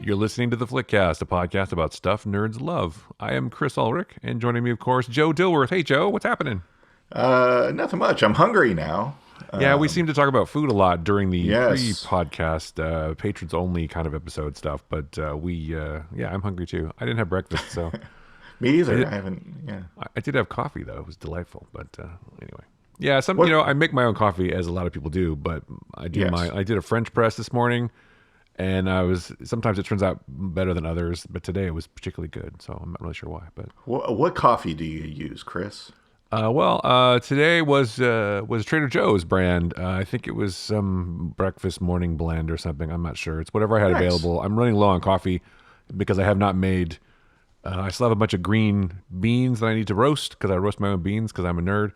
You're listening to the Flickcast, a podcast about stuff nerds love. I am Chris Ulrich, and joining me, of course, Joe Dilworth. Hey, Joe, what's happening? Nothing much. I'm hungry now. Yeah, we seem to talk about food a lot during the Yes. pre-podcast, patrons-only kind of episode stuff. But I'm hungry too. I didn't have breakfast, so Me I either. did, I haven't. Yeah. I did have coffee though. It was delightful. But anyway, yeah, What? I make my own coffee as a lot of people do. But I Yes. did a French press this morning. And sometimes it turns out better than others, but today it was particularly good. So I'm not really sure why. But What coffee do you use, Chris? today was Trader Joe's brand. I think it was some breakfast morning blend or something. I'm not sure. It's whatever I had Nice. available. I'm running low on coffee because I have not made. I still have a bunch of green beans that I need to roast because I roast my own beans because I'm a nerd.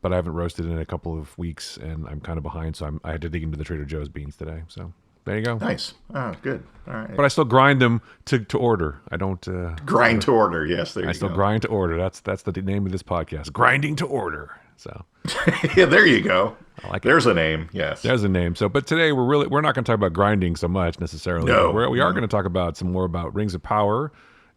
But I haven't roasted in a couple of weeks, and I'm kind of behind. So I had to dig into the Trader Joe's beans today. So there you go. Nice. Oh, good. All right. But I still grind them to order. I don't Grind to order. Yes, there I you still go. grind to order. That's the name of this podcast. Grinding to order. So Yeah, there you go. I like it. There's a name. Yes. There's a name. So but today we're not going to talk about grinding so much necessarily. No, We are going to talk about some more about Rings of Power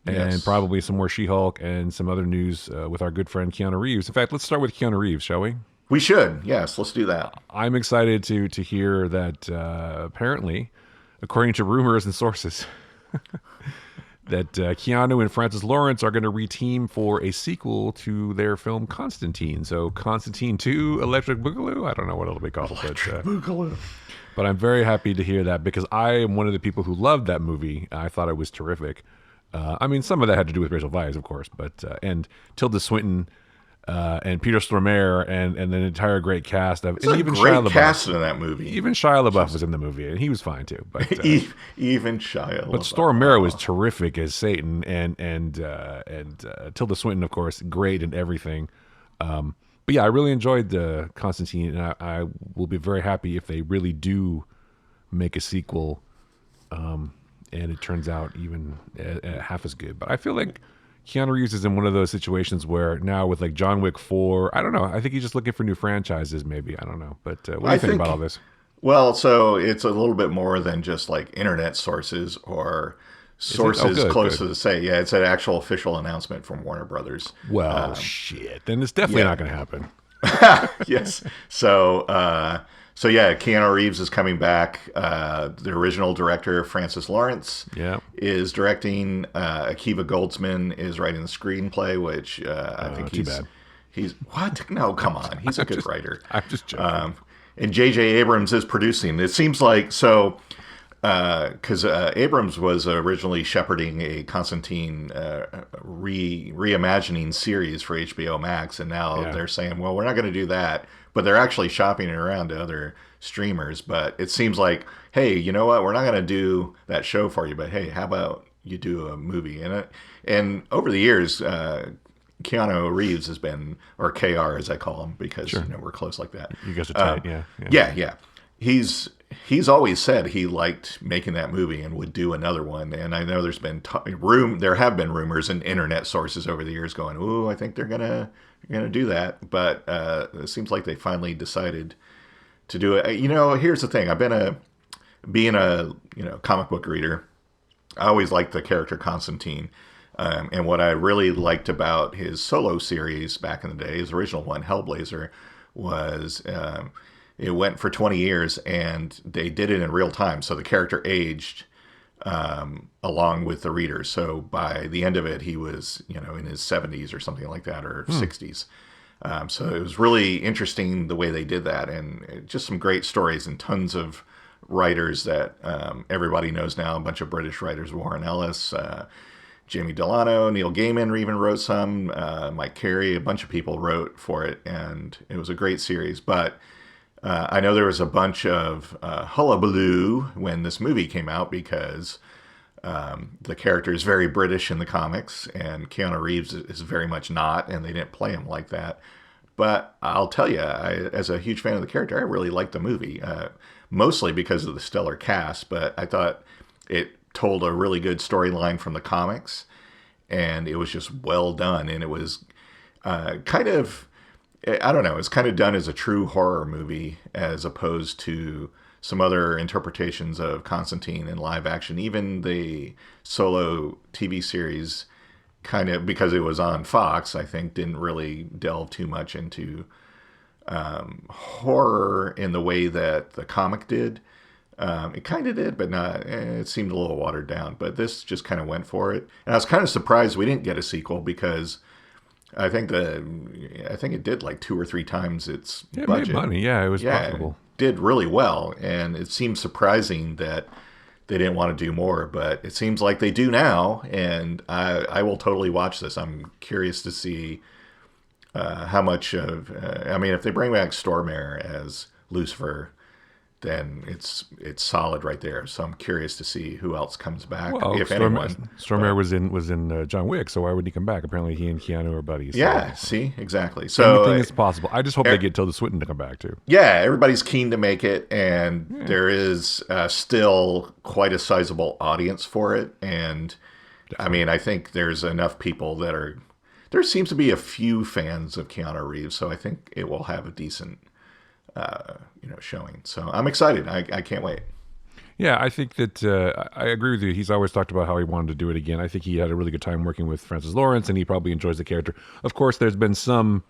and Yes. probably some more She-Hulk and some other news with our good friend Keanu Reeves. In fact, let's start with Keanu Reeves, shall we? We should. Yes. Let's do that. I'm excited to hear that apparently, according to rumors and sources, that Keanu and Francis Lawrence are going to reteam for a sequel to their film Constantine. So Constantine 2, Electric Boogaloo? I don't know what it'll be called. Boogaloo. But I'm very happy to hear that because I am one of the people who loved that movie. I thought it was terrific. I mean, some of that had to do with Rachel Weisz, of course, but and Tilda Swinton and Peter Stormare and the entire great cast of It's and a even great Shia LaBeouf. cast in that movie. Even Shia LaBeouf was in the movie, and he was fine too. But Even Shia. but LaBeouf. Stormare was terrific as Satan, and Tilda Swinton, of course, great in everything. But yeah, I really enjoyed Constantine, and I will be very happy if they really do make a sequel, and it turns out even half as good. But I feel like Keanu Reeves is in one of those situations where now with like John Wick 4, I don't know. I think he's just looking for new franchises, maybe. I don't know. But what do you think about all this? Well, so it's a little bit more than just like internet sources or sources good, close good. to the say. Yeah, it's an actual official announcement from Warner Brothers. Well, shit. Then it's definitely not going to happen. Yes. So yeah, Keanu Reeves is coming back. The original director, Francis Lawrence, Yeah. is directing. Akiva Goldsman is writing the screenplay, which I think too bad. he's what? No, come on. He's a good writer. I'm just joking. And J.J. Abrams is producing. It seems like so because Abrams was originally shepherding a Constantine reimagining series for HBO Max, and now Yeah. they're saying, well, we're not going to do that, but they're actually shopping it around to other streamers. But it seems like, hey, you know what? We're not going to do that show for you, but hey, how about you do a movie? And over the years, Keanu Reeves has been, or KR as I call him, because we're close like that. You guys are tight, yeah. Yeah. He's always said he liked making that movie and would do another one. And I know there's been there have been rumors and internet sources over the years going, "Ooh, I think they're gonna do that." But it seems like they finally decided to do it. Here's the thing: I've been being a comic book reader. I always liked the character Constantine. And what I really liked about his solo series back in the day, his original one, Hellblazer, was it went for 20 years and they did it in real time. So the character aged along with the readers. So by the end of it, he was, in his 70s or something like that, or 60s. So it was really interesting the way they did that, and just some great stories and tons of writers that everybody knows now. A bunch of British writers, Warren Ellis, Jamie Delano, Neil Gaiman even wrote some, Mike Carey, a bunch of people wrote for it, and it was a great series. But I know there was a bunch of hullabaloo when this movie came out because the character is very British in the comics, and Keanu Reeves is very much not, and they didn't play him like that. But I'll tell you, as a huge fan of the character, I really liked the movie, mostly because of the stellar cast, but I thought it told a really good storyline from the comics, and it was just well done, and it was kind of, I don't know, it's kind of done as a true horror movie as opposed to some other interpretations of Constantine in live action. Even the solo TV series, kind of because it was on Fox, I think didn't really delve too much into horror in the way that the comic did. It kind of did, but not. It seemed a little watered down. But this just kind of went for it, and I was kind of surprised we didn't get a sequel because I think it did like 2 or 3 times its budget. It made money. Yeah, it was profitable. It did really well, and it seems surprising that they didn't want to do more, but it seems like they do now, and I will totally watch this. I'm curious to see how much of. I mean, if they bring back Stormare as Lucifer, then it's solid right there. So I'm curious to see who else comes back, if anyone. Stormare was in John Wick, so why would he come back? Apparently, he and Keanu are buddies. So. Yeah, see, exactly. So anything is possible. I just hope they get Tilda Swinton to come back too. Yeah, everybody's keen to make it, and there is still quite a sizable audience for it. And I mean, I think there's enough people that are. There seems to be a few fans of Keanu Reeves, so I think it will have a decent. Showing. So I'm excited. I can't wait. Yeah, I think that I agree with you. He's always talked about how he wanted to do it again. I think he had a really good time working with Francis Lawrence, and he probably enjoys the character. Of course, there's been some,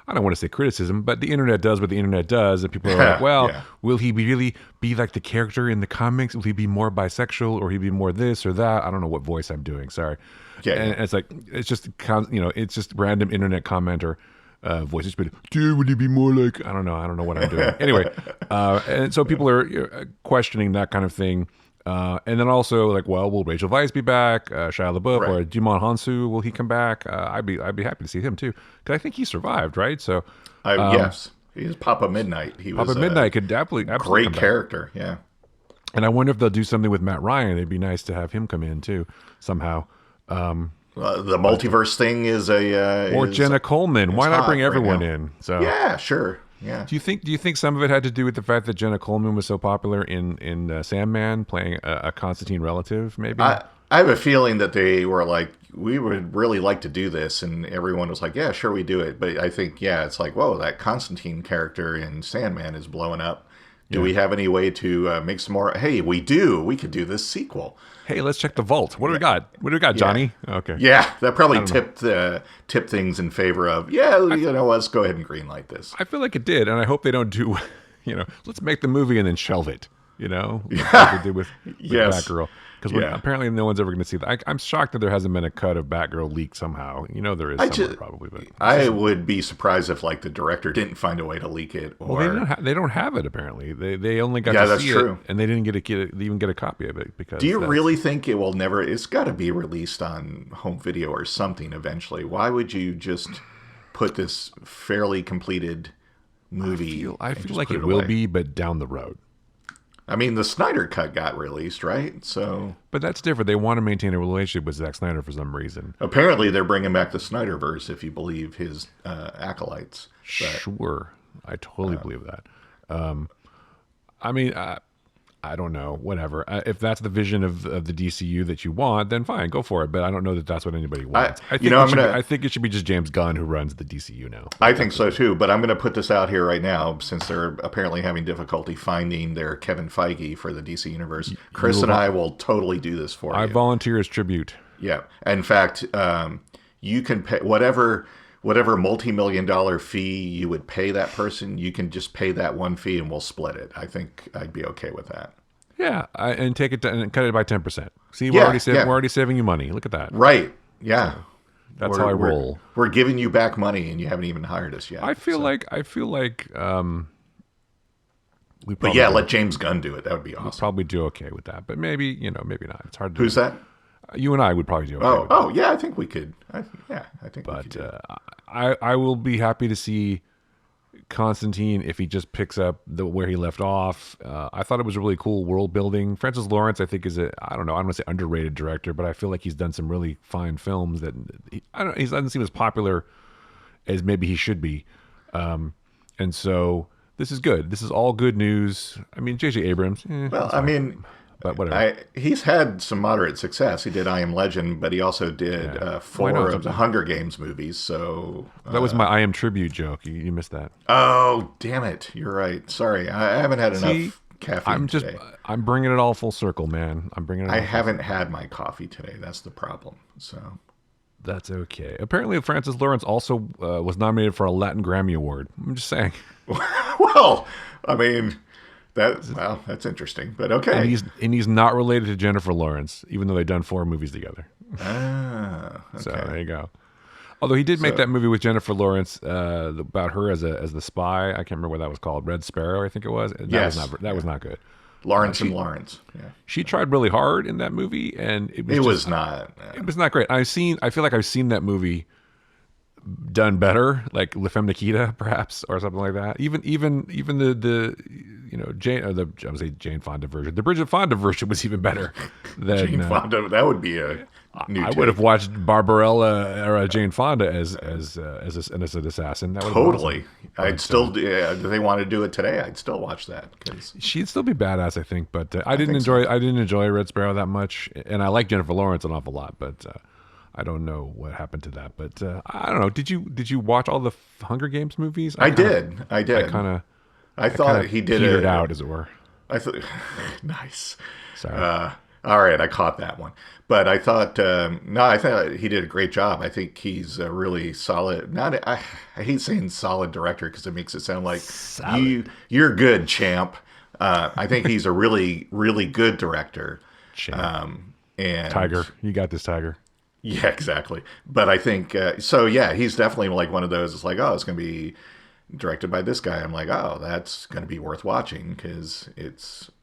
I don't want to say criticism, but the internet does what the internet does, and people are like, well, will he really be like the character in the comics? Will he be more bisexual, or he be more this or that? I don't know what voice I'm doing. Sorry. Yeah, and it's like, it's just, it's just random internet commenter. Voices, but dude, would he be more like? I don't know what I'm doing. Anyway, and so people are questioning that kind of thing, and then also like, well, will Rachel Weisz be back? Shia LaBeouf or Jimon Hansu, will he come back? I'd be happy to see him too, because I think he survived, right? So yes, he's Papa Midnight. Papa Midnight could absolutely great character, yeah. And I wonder if they'll do something with Matt Ryan. It'd be nice to have him come in too somehow. The multiverse thing is or Jenna Coleman. Why not bring everyone in? So yeah, sure. Yeah. Do you think some of it had to do with the fact that Jenna Coleman was so popular in Sandman, playing a Constantine relative? Maybe. I have a feeling that they were like, we would really like to do this, and everyone was like, yeah, sure, we do it. But I think, it's like, whoa, that Constantine character in Sandman is blowing up. Do we have any way to make some more? Hey, we do. We could do this sequel. Hey, let's check the vault. What do we got? What do we got, Johnny? Okay. Yeah, that probably tipped things in favor of, let's go ahead and greenlight this. I feel like it did, and I hope they don't do, let's make the movie and then shelve it, like they did with Batgirl. Because apparently no one's ever going to see that. I'm shocked that there hasn't been a cut of Batgirl leaked somehow. There is somewhere probably. But I would be surprised if the director didn't find a way to leak it. Or... Well, they don't have it apparently. They only got to see it, and they didn't even get a copy of it. Because do you really think it will never? It's got to be released on home video or something eventually. Why would you just put this fairly completed movie? I feel like it will be, but down the road. I mean, the Snyder Cut got released, right? So, but that's different. They want to maintain a relationship with Zack Snyder for some reason. Apparently, they're bringing back the Snyderverse, if you believe his acolytes. But, sure, I totally believe that. I mean, I don't know. Whatever. If that's the vision of the DCU that you want, then fine, go for it. But I don't know that that's what anybody wants. I think it should be just James Gunn who runs the DCU now. I think so too. But I'm going to put this out here right now, since they're apparently having difficulty finding their Kevin Feige for the DC universe. Chris and I will totally do this for you. I volunteer as tribute. Yeah. In fact, you can pay whatever multi-million-dollar fee you would pay that person, you can just pay that one fee and we'll split it. I think I'd be okay with that. Yeah, and take it and cut it by 10%. See, we're already saving you money. Look at that. Right. Yeah. So that's how I roll. We're giving you back money and you haven't even hired us yet. I feel like we probably let James Gunn do it. That would be awesome. We'd probably do okay with that. But maybe not. It's hard to Who's that? You and I would probably do okay. Yeah, I think we could. I think we could. I will be happy to see Constantine if he just picks up where he left off. I thought it was a really cool world building. Francis Lawrence, I think, is I don't want to say underrated director, but I feel like he's done some really fine films that he doesn't seem as popular as maybe he should be. And so this is good. This is all good news. I mean, J.J. Abrams. But whatever. He's had some moderate success. He did I Am Legend, but he also did 4 of the Hunger Games movies. So that was my I Am Tribute joke. You missed that. Oh, damn it! You're right. Sorry, I haven't had enough caffeine today. I'm bringing it all full circle, man. I'm bringing it. I haven't had my coffee today. That's the problem. So that's okay. Apparently, Francis Lawrence also was nominated for a Latin Grammy Award. I'm just saying. well, I mean, that's interesting, but okay. And he's not related to Jennifer Lawrence, even though they've done 4 movies together. Okay. So there you go. Although he did make that movie with Jennifer Lawrence about her as the spy. I can't remember what that was called. Red Sparrow, I think it was. That was not good. Lawrence and Lawrence. Yeah. She tried really hard in that movie, and it was not. It was not great. I feel like I've seen that movie done better, like La Femme Nikita, perhaps, or something like that. Even the Jane Fonda version. The Bridget Fonda version was even better than Jane Fonda. That would be a new. I would have watched Barbarella or Jane Fonda as an assassin. That totally. I'd still. If they want to do it today, I'd still watch that because she'd still be badass, I think. But I didn't enjoy Red Sparrow that much, and I like Jennifer Lawrence an awful lot, but. I don't know what happened to that, but I don't know. Did you watch all the Hunger Games movies? I did. I thought he did petered out, as it were. I thought nice. Sorry. All right, I caught that one. But I thought I thought he did a great job. I think he's a really solid. I hate saying solid director because it makes it sound like you're good, champ. I think he's a really really good director. And Tiger, you got this, Tiger. Yeah, exactly. But I think, he's definitely like one of those, it's like, oh, it's going to be directed by this guy. I'm like, oh, that's going to be worth watching because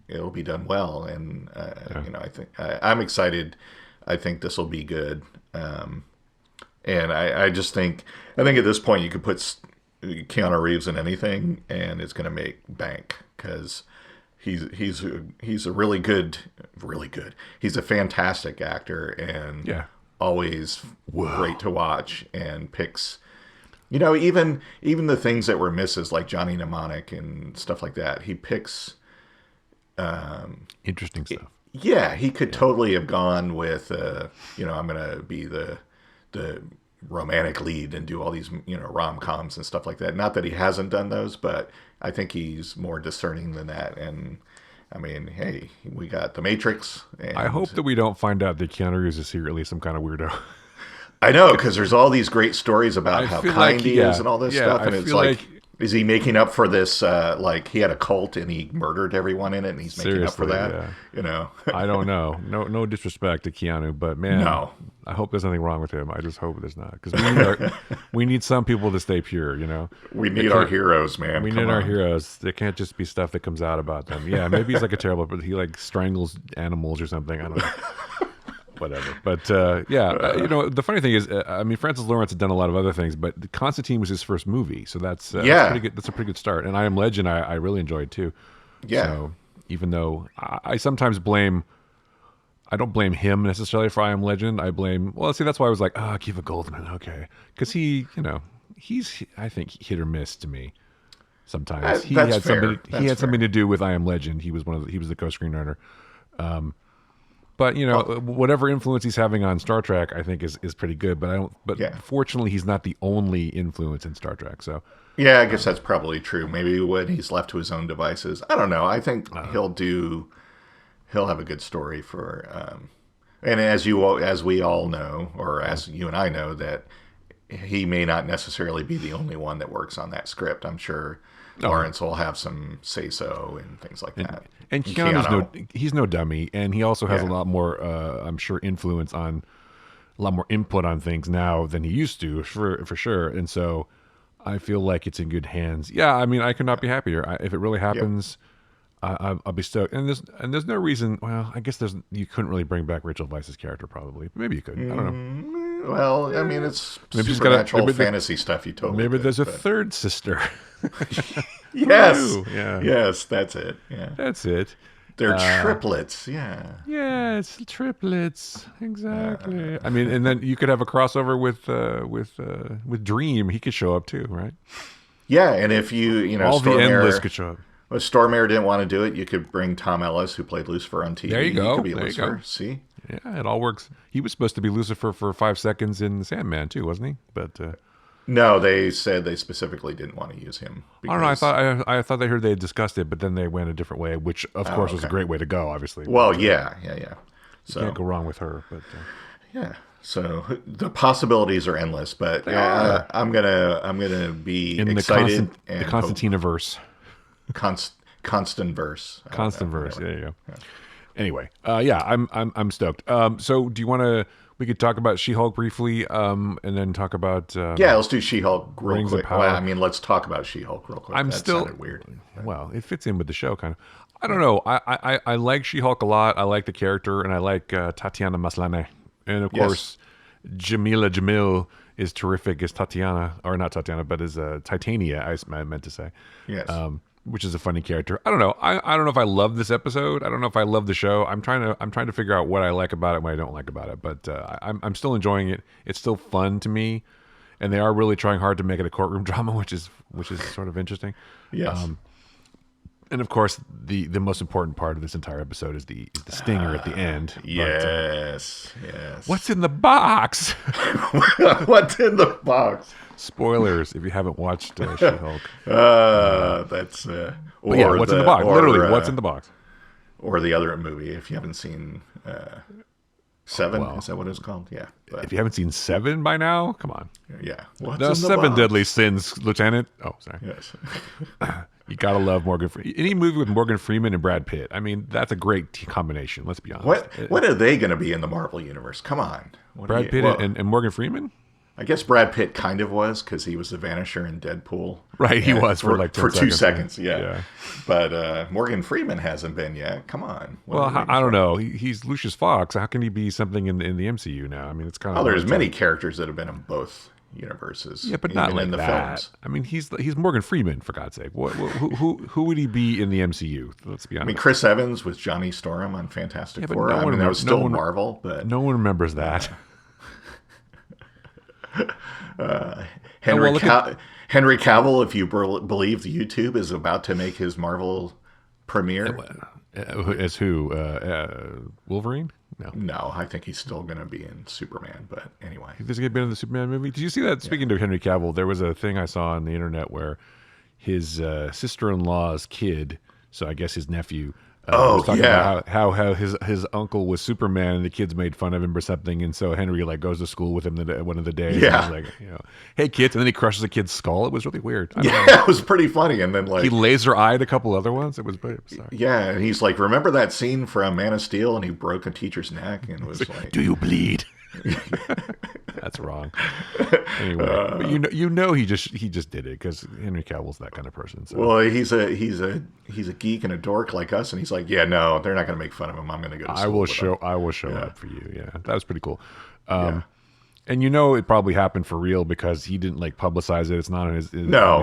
it'll be done well. And, I think I'm excited. I think this will be good. And I just think, at this point you could put Keanu Reeves in anything and it's going to make bank because he's a really good. He's a fantastic actor and always great to watch and picks, even the things that were misses like Johnny Mnemonic and stuff like that. He picks interesting stuff. Yeah, he could totally have gone with, I'm going to be the romantic lead and do all these, rom-coms and stuff like that. Not that he hasn't done those, but I think he's more discerning than that. And I mean, hey, we got The Matrix. And I hope that we don't find out that Keanu Reeves is secretly some kind of weirdo. I know, because there's all these great stories about how kind he is and all this stuff. And it's like, is he making up for this? He had a cult and he murdered everyone in it and he's making up for that? Yeah. I don't know. No disrespect to Keanu, but man, no. I hope there's nothing wrong with him. I just hope there's not. Because we need some people to stay pure, We need our heroes, man. We need our heroes. There can't just be stuff that comes out about them. Yeah, maybe he's like a terrible, but he like strangles animals or something. I don't know. Whatever. But the funny thing is, Francis Lawrence had done a lot of other things, but Constantine was his first movie, so that's pretty good. That's a pretty good start. And I Am Legend, I really enjoyed too. Yeah. So even though I sometimes I don't blame him necessarily for I Am Legend. I blame. Well, see, that's why I was like, Akiva Goldsman, okay, because he's I think hit or miss to me. Sometimes he had something to do with I Am Legend. He was the co-screenwriter. But whatever influence he's having on Star Trek, I think is pretty good. But fortunately, he's not the only influence in Star Trek. So yeah, I guess that's probably true. Maybe when he's left to his own devices, I don't know. I think he'll have a good story for. And as we all know, or as you and I know, that he may not necessarily be the only one that works on that script. I'm sure Lawrence will have some say-so and things like that. And he's no dummy, and he also has a lot more, I'm sure, influence on, a lot more input on things now than he used to, for sure. And so, I feel like it's in good hands. Yeah, I could not be happier. If it really happens, I'll be stoked. And there's no reason. Well, I guess you couldn't really bring back Rachel Weisz's character, probably. Maybe you could. I don't know. Well, it's supernatural fantasy stuff. You totally. Maybe there's a third sister. Yes. Yes, that's it. Yeah. That's it. They're triplets. Yeah. Yes, triplets. Exactly. And then you could have a crossover with Dream. He could show up too, right? Yeah, and if all the Endless could show up. If Stormare didn't want to do it, you could bring Tom Ellis, who played Lucifer on TV. There you go. He could be Lucifer. See? Yeah, it all works. He was supposed to be Lucifer for 5 seconds in Sandman too, wasn't he? But No, they said they specifically didn't want to use him. I don't know. I thought they heard they had discussed it, but then they went a different way, which of course was a great way to go. Obviously. Well, but, yeah. So can't go wrong with her. But yeah. So the possibilities are endless. But I'm gonna be in excited. The Constantine-verse. Constant verse. Constant verse. There you go. Yeah. Anyway, I'm stoked. So do you want to? We could talk about She-Hulk briefly, and then talk about let's do She-Hulk real Rings quick. of Power. Well, I mean, let's talk about She-Hulk real quick. That sounded weird. Well, it fits in with the show, kind of. I don't know. I like She-Hulk a lot. I like the character, and I like Tatiana Maslany, and of course, Jamila Jamil is terrific as Tatiana, or not Tatiana, but as Titania. I meant to say. Yes. Which is a funny character. I don't know. I don't know if I love this episode. I don't know if I love the show. I'm trying to figure out what I like about it and what I don't like about it. But I'm still enjoying it. It's still fun to me, and they are really trying hard to make it a courtroom drama, which is sort of interesting. Yes. And of course, the most important part of this entire episode is the stinger at the end. Yes. What's in the box? What's in the box? Spoilers if you haven't watched She-Hulk. That's what's in the box? Literally, what's in the box? Or the other movie if you haven't seen Seven. Is that what it's called? Yeah. But, if you haven't seen Seven by now, come on. Yeah. The Seven Deadly Sins, Lieutenant. Oh, sorry. Yes. You gotta love Morgan Freeman. Any movie with Morgan Freeman and Brad Pitt. I mean, that's a great combination. Let's be honest. What are they going to be in the Marvel universe? Come on. Brad Pitt and Morgan Freeman? I guess Brad Pitt kind of was because he was the Vanisher in Deadpool. Right, he was for like 10 2 seconds. Yeah. But Morgan Freeman hasn't been yet. Come on. I don't know. He's Lucius Fox. How can he be something in the MCU now? I mean, it's kind of. Oh, there's many characters that have been in both universes. Yeah, but not like in the that. films. I mean, he's Morgan Freeman, for God's sake. Who would he be in the MCU? Let's be honest. I mean, Chris Evans with Johnny Storm on Fantastic Four. I mean, that was still Marvel, but no one remembers that. Henry Cavill, if you believe the YouTube, is about to make his Marvel premiere. As who? Wolverine? No, I think he's still going to be in Superman. But anyway, does he get been in the Superman movie? Did you see that? Speaking to Henry Cavill, there was a thing I saw on the internet where his sister-in-law's kid, so I guess his nephew, was talking about how his uncle was Superman and the kids made fun of him or something, and so Henry like goes to school with him one of the days. Yeah, and he's like, hey kids, and then he crushes a kid's skull. It was really weird. It was pretty funny. And then like he laser-eyed a couple other ones. It was bizarre. Yeah, and he's like, remember that scene from Man of Steel, and he broke a teacher's neck and was like, do you bleed? That's wrong. Anyway, but he just did it because Henry Cavill's that kind of person. So. Well, he's a geek and a dork like us, and he's like, yeah, no, they're not going to make fun of him. I'm going to go to school. I will show up for you. Yeah, that was pretty cool. And it probably happened for real because he didn't like publicize it. It's not on his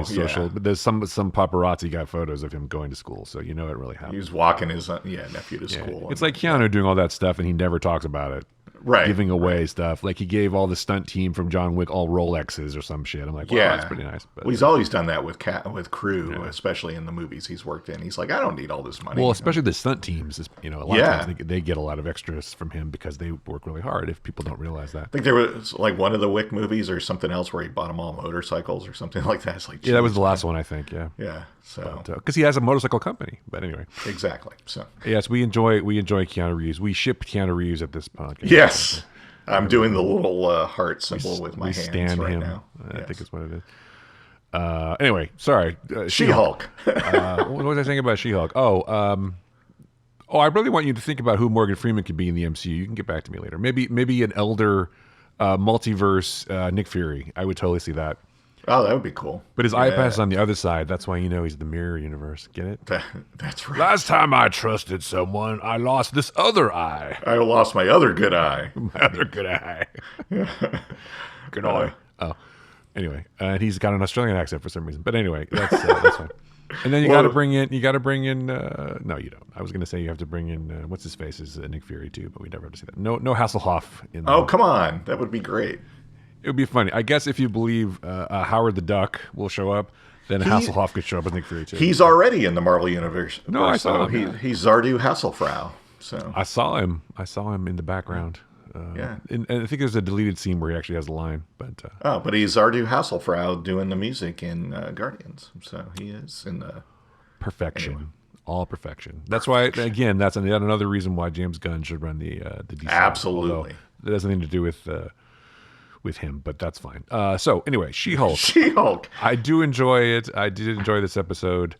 social. But there's some paparazzi got photos of him going to school, so it really happened. He was walking his nephew to school. It's like Keanu doing all that stuff, and he never talks about it. Right, giving away stuff. Like he gave all the stunt team from John Wick all Rolexes or some shit. I'm like, wow, that's pretty nice. But, well, he's always done that with crew, especially in the movies he's worked in. He's like, I don't need all this money. Well, especially the stunt teams, a lot of times they get a lot of extras from him because they work really hard. If people don't realize that, I think there was like one of the Wick movies or something else where he bought them all motorcycles or something like that. It's like, that was the last one, I think. Yeah. So because he has a motorcycle company, but anyway, exactly. So yes, we enjoy Keanu Reeves. We ship Keanu Reeves at this podcast. Yes. I'm doing the little heart symbol with my hands right now. I think it's what it is. Anyway, sorry. She-Hulk. What was I saying about She-Hulk? I really want you to think about who Morgan Freeman could be in the MCU. You can get back to me later. Maybe an elder multiverse Nick Fury. I would totally see that. Oh, that would be cool. But his eye patch is on the other side. That's why he's the mirror universe. Get it? That's right. Last time I trusted someone, I lost this other eye. I lost my other good eye. My other good eye. Good eye. Anyway, and he's got an Australian accent for some reason. But anyway, that's fine. And then you got to bring in. No, you don't. I was going to say you have to bring in what's his face is Nick Fury too, but we never have to see that. No Hasselhoff in. Come on, that would be great. It would be funny. I guess if you believe Howard the Duck will show up, then Hasselhoff could show up as Nick Fury too. He's already in the Marvel universe. No, I saw him. He's Zardu Hasselfrau. So I saw him in the background. Yeah. And I think there's a deleted scene where he actually has a line, but Oh, but he's Ardu Hasselfrau doing the music in Guardians, so he is in the perfection, anyway. all perfection. That's why, again, that's another reason why James Gunn should run the DC. Although Absolutely. that has nothing to do with him, but that's fine. So anyway, She-Hulk. She-Hulk. I do enjoy it. I did enjoy this episode.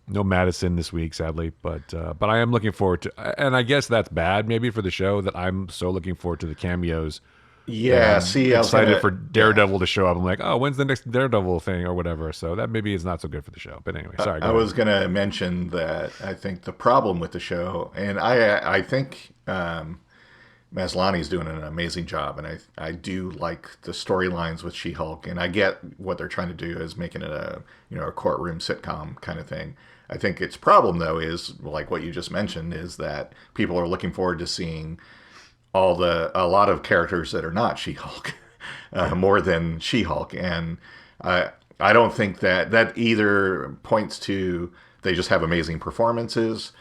No Madison this week, sadly, but I am looking forward to. And I guess that's bad, maybe for the show that I'm so looking forward to the cameos. Yeah, And see, I was excited gonna, for Daredevil to show up. I'm like, oh, when's the next Daredevil thing or whatever? So that maybe is not so good for the show. But anyway, sorry. I was going to mention that I think the problem with the show, and I think Maslany's doing an amazing job, and I do like the storylines with She-Hulk, and I get what they're trying to do is making it a courtroom sitcom kind of thing. I think its problem though is like what you just mentioned is that people are looking forward to seeing a lot of characters that are not She-Hulk more than She-Hulk, and I don't think that either points to they just have amazing performances.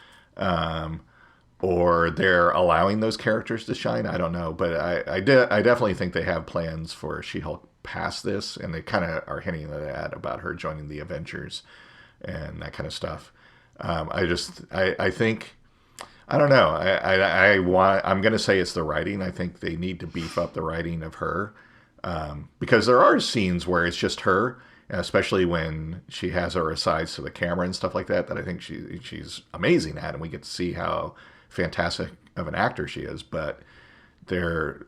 Or they're allowing those characters to shine. I don't know, but I definitely think they have plans for She-Hulk past this, and they kind of are hinting at that about her joining the Avengers and that kind of stuff. I think I don't know. I'm going to say it's the writing. I think they need to beef up the writing of her because there are scenes where it's just her, especially when she has her asides to the camera and stuff like that. That I think she's amazing at, and we get to see how fantastic of an actor she is, but they're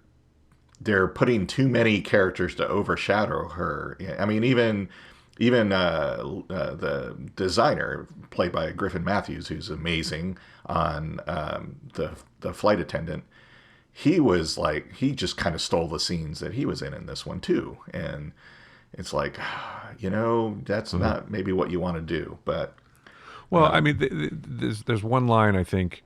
putting too many characters to overshadow her. I mean, even the designer played by Griffin Matthews, who's amazing on the flight attendant. He just kind of stole the scenes that he was in this one too, and it's like, that's not maybe what you want to do, but. Well, I mean, there's one line I think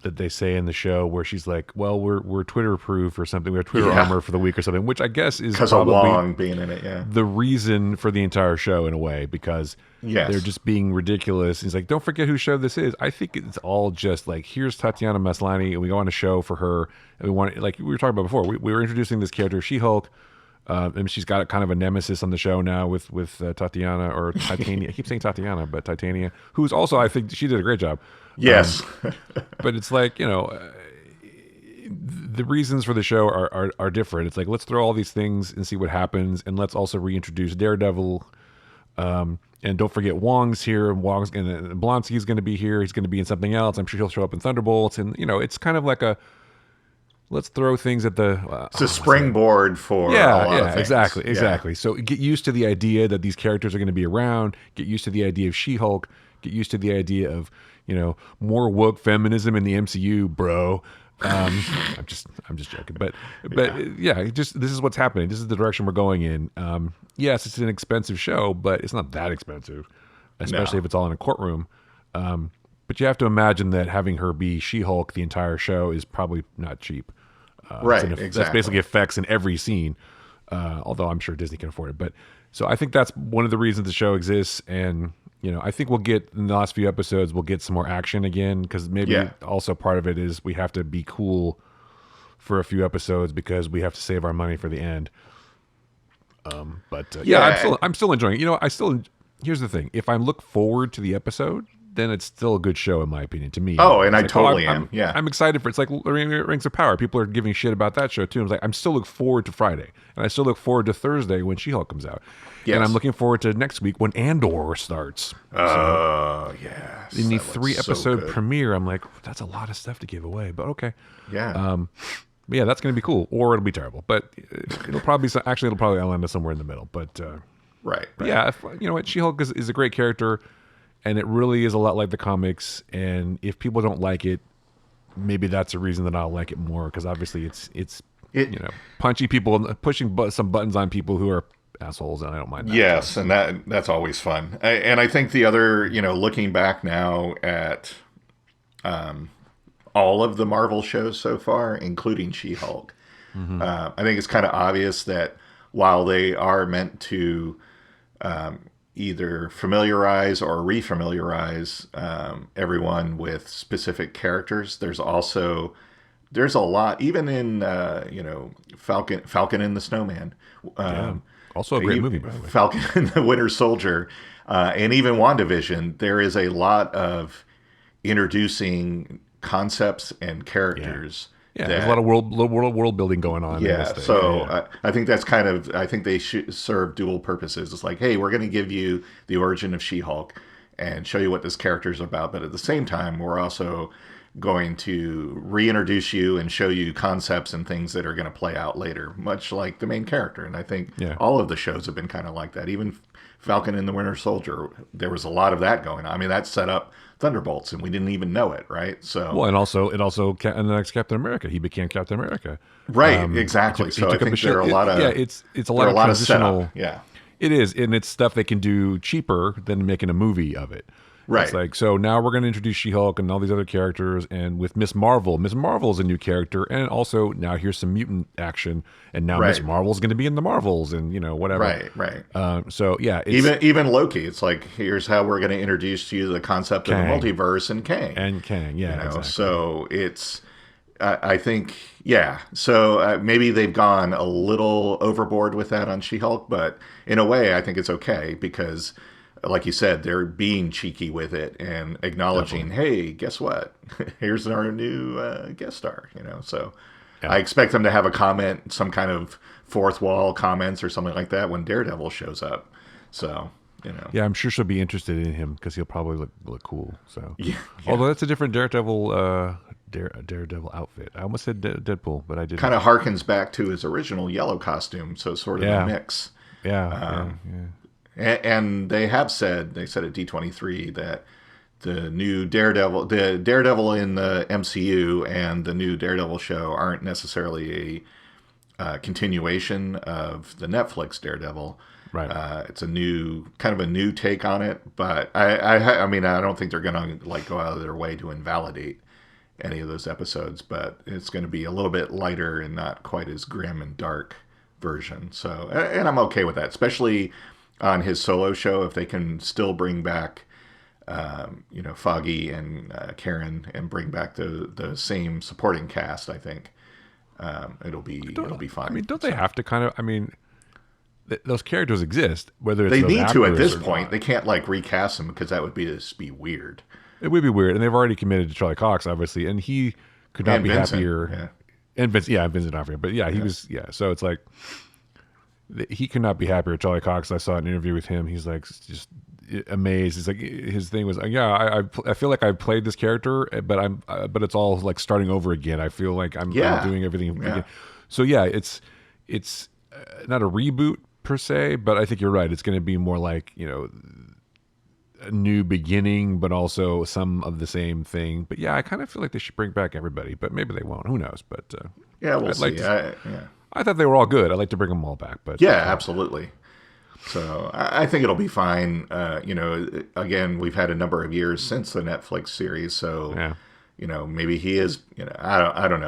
that they say in the show where she's like, "Well, we're Twitter proof or something. We have Twitter armor for the week or something," which I guess is because of Wong being in it. Yeah, the reason for the entire show in a way because they're just being ridiculous. He's like, "Don't forget whose show this is." I think it's all just like, here's Tatiana Maslany, and we go on a show for her, and we want, like we were talking about before, we were introducing this character, She-Hulk. And she's got kind of a nemesis on the show now with Tatiana or Titania. I keep saying Tatiana, but Titania, who's also, I think she did a great job. Yes. But it's like, the reasons for the show are different. It's like, let's throw all these things and see what happens. And let's also reintroduce Daredevil. And don't forget Wong's here. And Blonsky's going to be here. He's going to be in something else. I'm sure he'll show up in Thunderbolts. And, it's kind of like let's throw things at the... it's a springboard for a lot of things. Exactly. Yeah. So get used to the idea that these characters are going to be around. Get used to the idea of She-Hulk. Get used to the idea of, more woke feminism in the MCU, bro. I'm just joking. But this is what's happening. This is the direction we're going in. Yes, it's an expensive show, but it's not that expensive, especially if it's all in a courtroom. But you have to imagine that having her be She-Hulk the entire show is probably not cheap. Right, exactly. That's basically effects in every scene, although I'm sure Disney can afford it. But so I think that's one of the reasons the show exists. And, I think we'll get, in the last few episodes, we'll get some more action again because maybe also part of it is we have to be cool for a few episodes because we have to save our money for the end. I'm still enjoying it. Here's the thing. If I look forward to the episode, then it's still a good show in my opinion to me. Oh, and I totally am. Yeah, I'm excited for it. It's like Rings of Power. People are giving shit about that show too. I'm still look forward to Friday, and I still look forward to Thursday when She-Hulk comes out. Yes. And I'm looking forward to next week when Andor starts. Yes. In the 3-episode premiere, I'm like, that's a lot of stuff to give away, but okay. Yeah. That's going to be cool, or it'll be terrible. But it'll probably land us somewhere in the middle. But right. Yeah, what, She-Hulk is a great character. And it really is a lot like the comics. And if people don't like it, maybe that's a reason that I'll like it more. Because obviously it's punchy people, pushing some buttons on people who are assholes, and I don't mind that. Yes, and that's always fun. And I think the other, looking back now at all of the Marvel shows so far, including She-Hulk, I think it's kind of obvious that while they are meant to... either familiarize or refamiliarize everyone with specific characters, there's also there's a lot, even in Falcon and the Snowman. Yeah. Um, Also a great movie, by the way. Falcon and the Winter Soldier, and even WandaVision, there is a lot of introducing concepts and characters. Yeah, there's a lot of world building going on. Yeah, in this thing. so I think that's kind of, I think they should serve dual purposes. It's like, hey, we're going to give you the origin of She-Hulk and show you what this character is about, but at the same time, we're also going to reintroduce you and show you concepts and things that are going to play out later, much like the main character. And I think all of the shows have been kind of like that. Even Falcon and the Winter Soldier, there was a lot of that going on. I mean, that set up Thunderbolts, and we didn't even know it, right? So well, and also in the next Captain America, he became Captain America, right? Exactly. So I think there are a lot of it's a lot of transitional. Yeah, it is, and it's stuff they can do cheaper than making a movie of it. Right. It's like, so now we're going to introduce She-Hulk and all these other characters, and with Miss Marvel. Miss Marvel is a new character, and also now here's some mutant action, and now Miss Marvel is going to be in the Marvels, and whatever. Right. So yeah, even Loki, it's like, here's how we're going to introduce you to the concept of the multiverse and Kang. Exactly. So it's, I think, yeah. So maybe they've gone a little overboard with that on She-Hulk, but in a way, I think it's okay because, like you said, they're being cheeky with it and acknowledging, hey, guess what? Here's our new guest star, So I expect them to have a comment, some kind of fourth wall comments or something like that when Daredevil shows up. So, Yeah, I'm sure she'll be interested in him because he'll probably look cool. So, although that's a different Daredevil Daredevil outfit. I almost said Deadpool, but I didn't. Kind of harkens back to his original yellow costume, so sort of a mix. Yeah. And they said at D23 that the new the Daredevil in the MCU and the new Daredevil show aren't necessarily a continuation of the Netflix Daredevil. Right. It's a new take on it, but I mean, I don't think they're going to go out of their way to invalidate any of those episodes, but it's going to be a little bit lighter and not quite as grim and dark version. So, and I'm okay with that, especially on his solo show, if they can still bring back, Foggy and Karen and bring back the same supporting cast. I think it'll be fine. I mean, don't they have to kind of? I mean, those characters exist. Whether it's they those need to at this or point, not. They can't recast them because that would be weird. It would be weird, and they've already committed to Charlie Cox, obviously, and he could not be Vincent, happier. And Vincent D'Onofrio, but he was. So it's like he could not be happier. Charlie Cox. I saw an interview with him. He's like just amazed. He's like, his thing was, I feel like I played this character, but it's all like starting over again. I feel like I'm doing everything again. So it's not a reboot per se, but I think you're right. It's going to be more like a new beginning, but also some of the same thing. But I kind of feel like they should bring back everybody, but maybe they won't. Who knows? But we'll see. I thought they were all good. I'd like to bring them all back, but absolutely. So I think it'll be fine. Again, we've had a number of years since the Netflix series, so maybe he is. I don't know.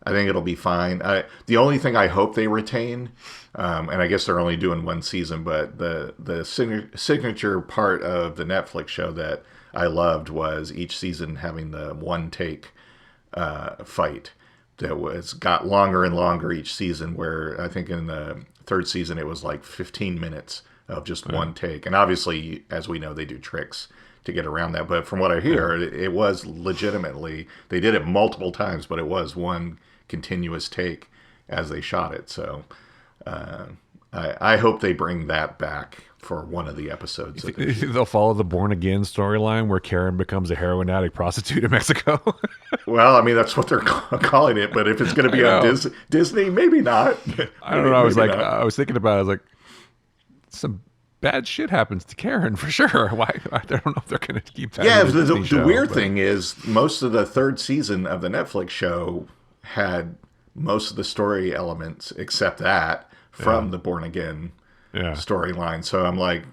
I think it'll be fine. The only thing I hope they retain, and I guess they're only doing one season, but the signature part of the Netflix show that I loved was each season having the one take fight that got longer and longer each season, where I think in the third season it was like 15 minutes of just one take. And obviously, as we know, they do tricks to get around that. But from what I hear, it was legitimately, they did it multiple times, but it was one continuous take as they shot it. So I hope they bring that back for one of the episodes. They'll follow the Born Again storyline where Karen becomes a heroin addict prostitute in Mexico. Well, I mean, that's what they're calling it, but if it's going to be on Disney, maybe not. I don't know. I was thinking about it. I was like, some bad shit happens to Karen for sure. Why? I don't know if they're going to keep that. Yeah, the weird thing is most of the third season of the Netflix show had most of the story elements except that from the Born Again storyline. So I'm like,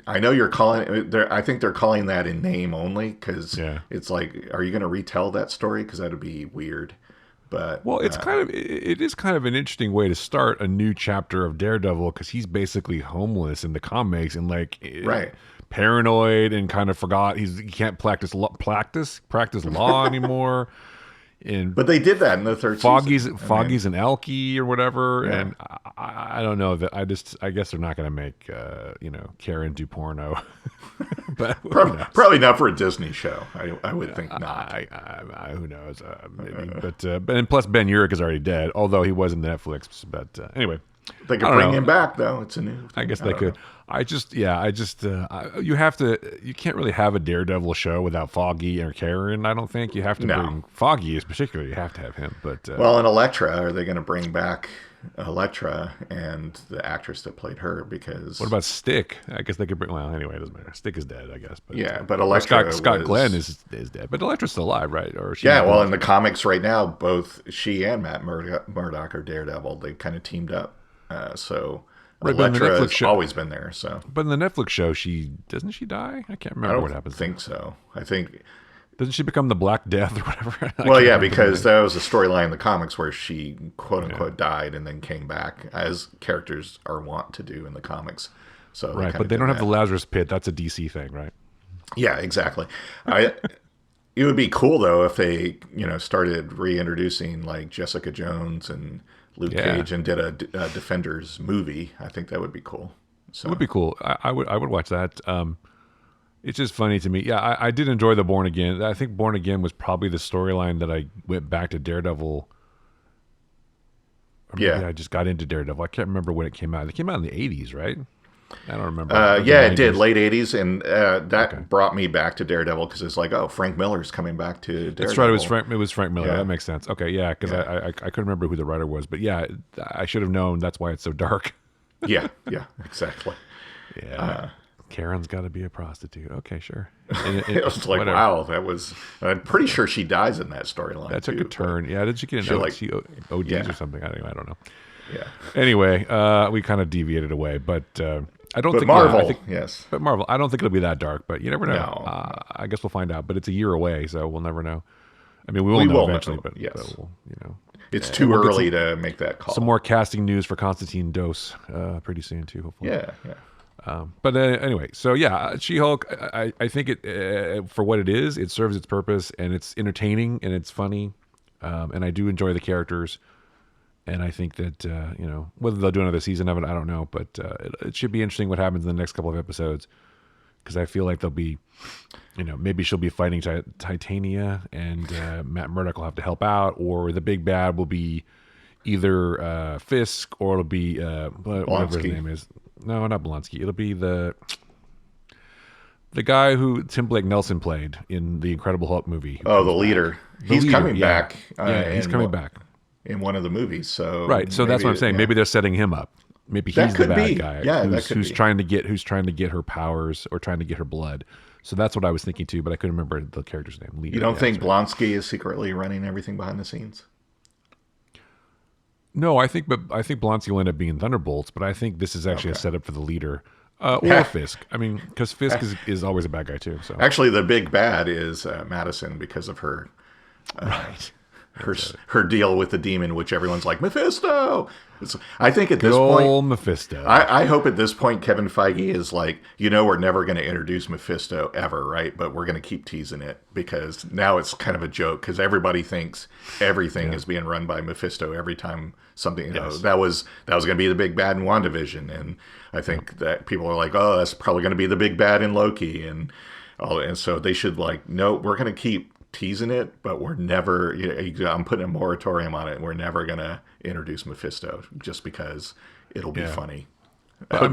I know you're calling it. I think they're calling that in name only because it's like, are you going to retell that story? Because that would be weird. But it is kind of an interesting way to start a new chapter of Daredevil because he's basically homeless in the comics and paranoid and kind of forgot he can't practice law anymore. And But they did that in the third season. Foggy's an Elkie or whatever, Yeah. and I don't know that I guess they're not going to make Karen do porno, but Probably not for a Disney show. I would think not. Who knows? Maybe, but and plus Ben Urich is already dead, although he was in Netflix. But anyway, They could bring him back though. It's a new thing. I guess they could. You have to. You can't really have a Daredevil show without Foggy or Karen. I don't think you have to bring Foggy, is particularly. You have to have him. But well, and Elektra, are they going to bring back Elektra and the actress that played her? Because what about Stick? I guess they could bring. Well, anyway, it doesn't matter. Stick is dead, I guess. But, but Elektra Scott Glenn is dead, but Elektra's still alive, right? Or well, in the comics right now, both she and Matt Murdock are Daredevil. They kind of teamed up. So Elektra has always been there. So, but in the Netflix show, doesn't she die? I can't remember what happens. I think so. I think doesn't she become the Black Death or whatever? Well, yeah, because that was a storyline in the comics where she quote unquote died and then came back, as characters are wont to do in the comics. So right, but they don't have the Lazarus Pit. That's a DC thing, right? Yeah, exactly. It would be cool though if they started reintroducing like Jessica Jones and Luke Cage and did a Defenders movie. I think that would be cool. So it would be cool. I would watch that. It's just funny to me. Yeah, I did enjoy the Born Again. I think Born Again was probably the storyline that I went back to Daredevil. Or maybe I just got into Daredevil. I can't remember when it came out. It came out in the 80s, right? I don't remember. It did, late 80s, and that brought me back to Daredevil because it's like, oh, Frank Miller's coming back to Daredevil. That's right, it was Frank Miller. Yeah. That makes sense. Okay, yeah, because I couldn't remember who the writer was, but yeah, I should have known. That's why it's so dark. yeah, exactly. Yeah, Karen's got to be a prostitute. Okay, sure. It was like, whatever. Wow, that was. I'm pretty sure she dies in that storyline. That took a turn. Yeah, did she get an she ODs or something? I don't know. Yeah. Anyway, we kind of deviated away, but I don't think Marvel. Yes, but Marvel. I don't think it'll be that dark, but you never know. No. I guess we'll find out. But it's a year away, so we'll never know. I mean, we will know eventually, but we'll, it's too early to make that call. Some more casting news for Constantine Dose pretty soon too. Hopefully. Yeah. But anyway, so yeah, She-Hulk. I think it for what it is, it serves its purpose, and it's entertaining and it's funny, and I do enjoy the characters. And I think that, whether they'll do another season of it, I don't know. But it should be interesting what happens in the next couple of episodes. Because I feel like they'll be, maybe she'll be fighting Titania and Matt Murdock will have to help out. Or the big bad will be either Fisk or it'll be, whatever his name is. No, not Blonsky. It'll be the guy who Tim Blake Nelson played in the Incredible Hulk movie. Oh, the leader. He's coming back. He's coming back. In one of the movies, so so that's what I'm saying. Yeah. Maybe they're setting him up. Maybe he's the bad guy. Yeah, who's trying to get her powers or trying to get her blood. So that's what I was thinking too, but I couldn't remember the character's name. You don't think Blonsky is secretly running everything behind the scenes? No, I think Blonsky will end up being Thunderbolts, but I think this is actually a setup for the leader. Or Fisk. I mean, because Fisk is always a bad guy too. So actually, the big bad is Madison because of her. Right. Her deal with the demon, which everyone's like, Mephisto. I think at this point, Mephisto. I hope at this point Kevin Feige is like, we're never going to introduce Mephisto ever, right? But we're going to keep teasing it because now it's kind of a joke because everybody thinks everything is being run by Mephisto every time something. That was going to be the big bad in WandaVision, and I think that people are like, oh, that's probably going to be the big bad in Loki, and so they should no, we're going to keep teasing it, but we're never. I'm putting a moratorium on it. We're never gonna introduce Mephisto just because it'll be funny. But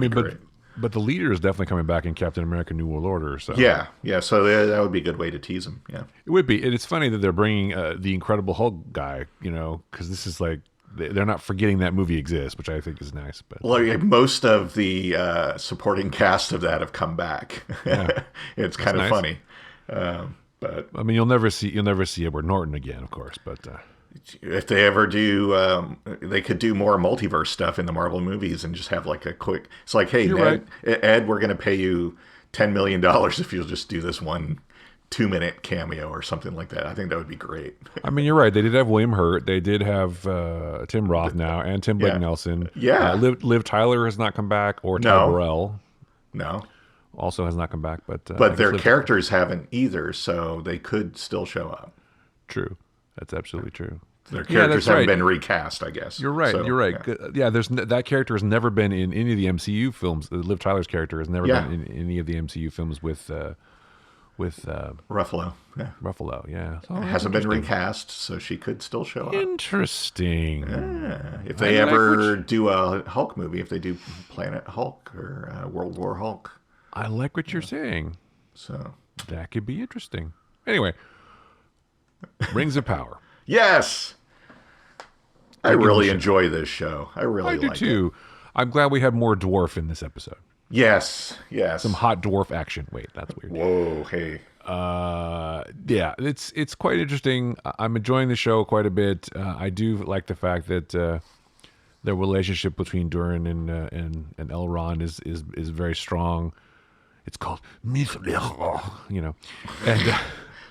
the leader is definitely coming back in Captain America: New World Order. So yeah. So that would be a good way to tease him. Yeah, it would be. And it's funny that they're bringing the Incredible Hulk guy. Because this is like they're not forgetting that movie exists, which I think is nice. But most of the supporting cast of that have come back. Yeah. It's kind of funny. But I mean, you'll never see Edward Norton again, of course. But if they ever do, they could do more multiverse stuff in the Marvel movies and just have like a quick. It's like, hey, Ed, we're going to pay you $10 million if you'll just do this 1 2-minute cameo or something like that. I think that would be great. I mean, you're right. They did have William Hurt. They did have Tim Roth now and Tim Blake Nelson. Yeah, Liv Tyler has not come back, or Ty Burrell. No. Also has not come back, but their characters haven't either, so they could still show up. True, That's absolutely true. Their Yeah, characters that's haven't right. been recast, I guess. You're right. So, You're right. Yeah. Yeah, that character has never been in any of the MCU films. Liv Tyler's character has never Yeah. been in any of the MCU films with Ruffalo. Yeah. Ruffalo. Yeah, so that's Hasn't been interesting. recast, so she could still show up. Interesting. If they ever do a Hulk movie, if they do Planet Hulk or World War Hulk. I like what you're saying. So, That could be interesting. Anyway, Rings of Power. yes! I give a really shit. enjoy this show. I really I do like too. I'm glad we had more dwarf in this episode. it. Yes. Some hot dwarf action. Wait, that's weird. Whoa, hey. Yeah, it's quite interesting. I'm enjoying the show quite a bit. I do like the fact that the relationship between Durin and Elrond is very strong. It's called you know, and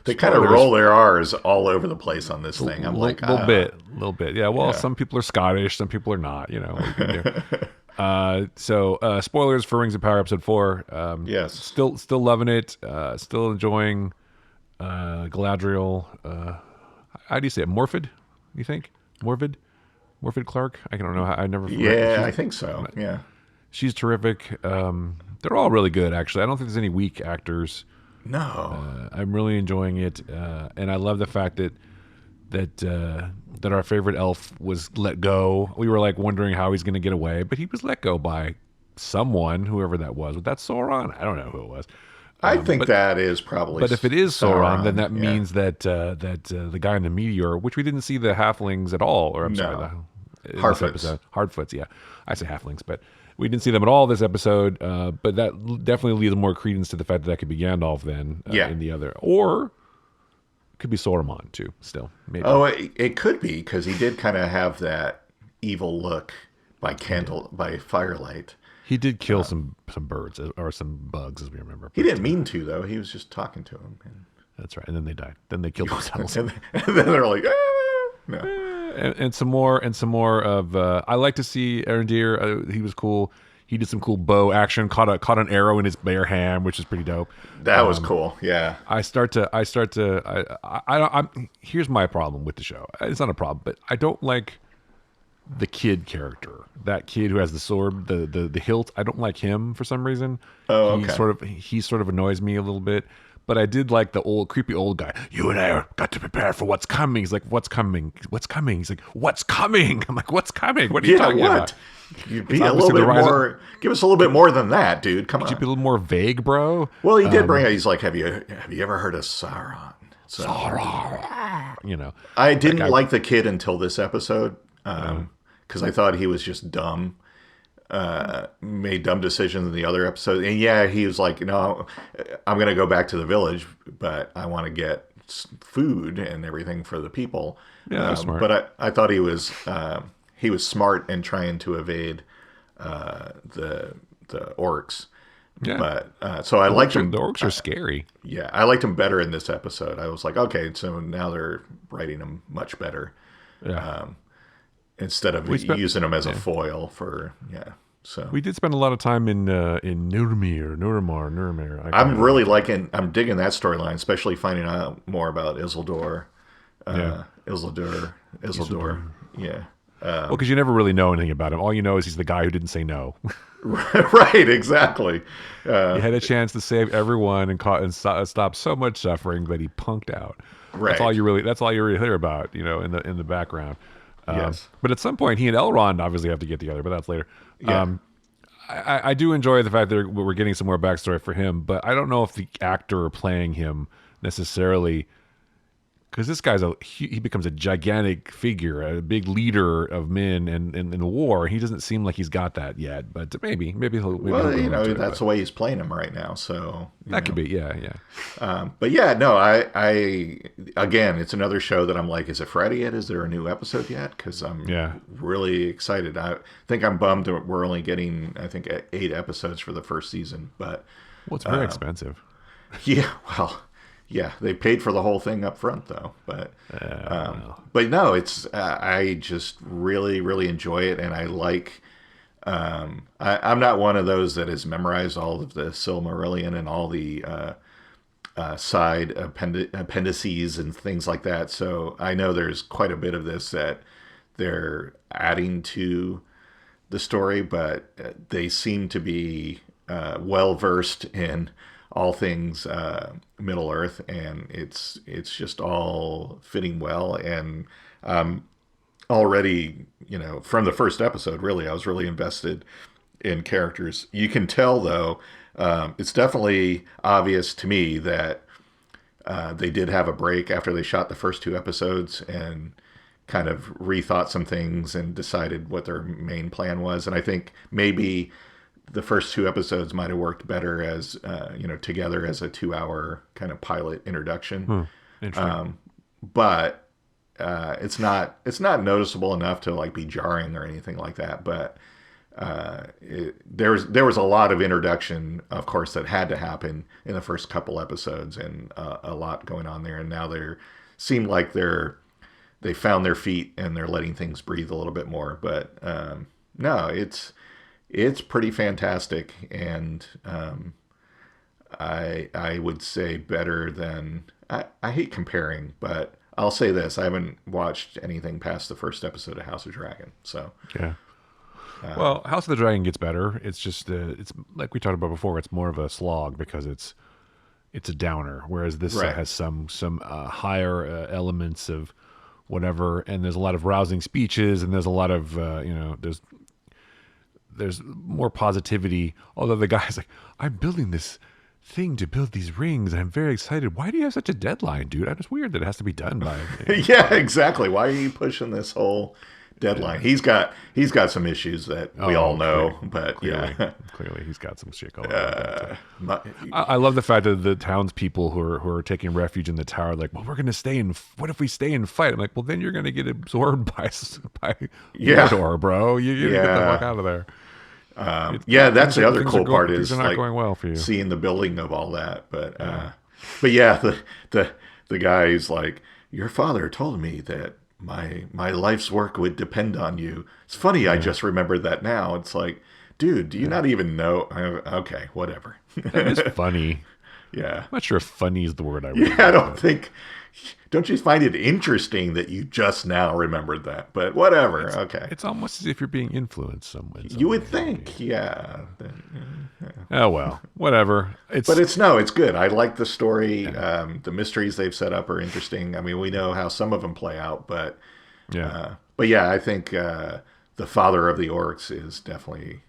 They kind of roll their R's all over the place on this thing. I'm like, little bit. Yeah. Well, some people are Scottish, some people are not. You know. What you can do. So spoilers for Rings of Power episode 4. Yes. Still loving it. Still enjoying Galadriel. How do you say it? Morphid? You think? Morphid Clark? I don't know. I never. Yeah, I think so. Yeah. She's terrific. They're all really good, actually. I don't think there's any weak actors. No. I'm really enjoying it, and I love the fact that our favorite elf was let go. We were like wondering how he's going to get away, but he was let go by someone, whoever that was. Was that Sauron? I don't know who it was. I think that is probably. But if it is Sauron, then that yeah. means that the guy in the meteor, which we didn't see the halflings at all, or I'm sorry, in this Hardfoots. episode. Hardfoots, yeah. I say halflings, but we didn't see them at all this episode. But that definitely leads more credence to the fact that could be Gandalf then in the other. Or it could be Sauron too, still. Maybe. Oh, it could be, because he did kind of have that evil look by firelight. He did kill some birds or some bugs, as we remember. He didn't mean to, though. He was just talking to him. And That's right. And then they died. Then they killed themselves. and then they're like, ah! No. And some more of. I like to see Arendir. He was cool. He did some cool bow action. Caught an arrow in his bare hand, which is pretty dope. That was cool. Yeah. Here's my problem with the show. It's not a problem, but I don't like the kid character. That kid who has the sword, the hilt. I don't like him for some reason. Oh, okay. He sort of annoys me a little bit. But I did like the creepy old guy. You and I are got to prepare for what's coming. He's like, what's coming? What's coming? He's like, what's coming? I'm like, what's coming? What are you talking about? You'd be a little bit more. Give us a little bit more than that, dude. Come Could you on. be a little more vague, bro? Well, he did bring it. He's like, have you ever heard of Sauron? So, You know. I didn't like the kid until this episode, because I thought he was just dumb. Made dumb decisions in the other episode. And yeah, he was like, no, I'm going to go back to the village, but I want to get food and everything for the people. Yeah, that's smart. But I thought he was smart in trying to evade the orcs. Yeah. But so I liked him. The orcs are scary. Yeah, I liked him better in this episode. I was like, okay, so now they're writing him much better. Yeah. Instead of using him as a foil for So We did spend a lot of time in Nuremberg. I'm digging that storyline, especially finding out more about Isildur. Isildur. Yeah. Well, because you never really know anything about him. All you know is he's the guy who didn't say no. Right, exactly. He had a chance to save everyone and stop so much suffering, but he punked out. Right. That's all you really hear about, in the background. Yes. But at some point, he and Elrond obviously have to get together, but that's later. Yeah. I do enjoy the fact that we're getting some more backstory for him, but I don't know if the actor playing him necessarily, because this guy's he becomes a gigantic figure, a big leader of men in the war. He doesn't seem like he's got that yet, but maybe he'll. Well, that's the way he's playing him right now. So that could be, yeah. But yeah, no, I again, it's another show that I'm like, is it Friday yet? Is there a new episode yet? Because I'm really excited. I think I'm bummed that we're only getting, I think, 8 episodes for the first season. But it's very expensive. Yeah, well. Yeah, they paid for the whole thing up front, though. But no, it's I just really, really enjoy it, and I like. I'm not one of those that has memorized all of the Silmarillion and all the side appendices and things like that. So I know there's quite a bit of this that they're adding to the story, but they seem to be well versed in all things Middle Earth, and it's just all fitting well. And already, from the first episode, really, I was really invested in characters. You can tell, though, it's definitely obvious to me that they did have a break after they shot the first 2 episodes and kind of rethought some things and decided what their main plan was. And I think maybe the first 2 episodes might have worked better as, together as a 2-hour kind of pilot introduction. Interesting. But it's not noticeable enough to like be jarring or anything like that. But there was a lot of introduction, of course, that had to happen in the first couple episodes, and a lot going on there. And now seem like they found their feet and they're letting things breathe a little bit more. But no, it's pretty fantastic, and I would say better than I hate comparing, but I'll say this: I haven't watched anything past the first episode of House of Dragon. So yeah. Well, House of the Dragon gets better. It's just it's like we talked about before. It's more of a slog because it's a downer, whereas this has some higher elements of whatever, and there's a lot of rousing speeches, and there's a lot of there's more positivity. Although the guy's like, I'm building this thing to build these rings, and I'm very excited. Why do you have such a deadline, dude? It's weird that it has to be done by. Yeah, exactly. Why are you pushing this whole deadline? He's got some issues that we all know, but clearly, yeah, clearly he's got some shit going on. I love the fact that the townspeople who are taking refuge in the tower, like, well, we're going to stay in. What if we stay and fight? I'm like, well, then you're going to get absorbed by Mordor, bro. You get the fuck out of there. That's the other cool part is not like going well for you. Seeing the building of all that, but yeah, the guy's like, your father told me that my life's work would depend on you. It's funny, I just remembered that now. It's like, dude, do you not even know? Okay, whatever. That is funny. Yeah. I'm not sure if funny is the word I would Yeah, I don't think. Don't you find it interesting that you just now remembered that? But whatever. Okay. It's almost as if you're being influenced somewhere. You would think, yeah. Oh well, whatever. But it's good. I like the story. Yeah. The mysteries they've set up are interesting. I mean, we know how some of them play out, but I think the father of the orcs is definitely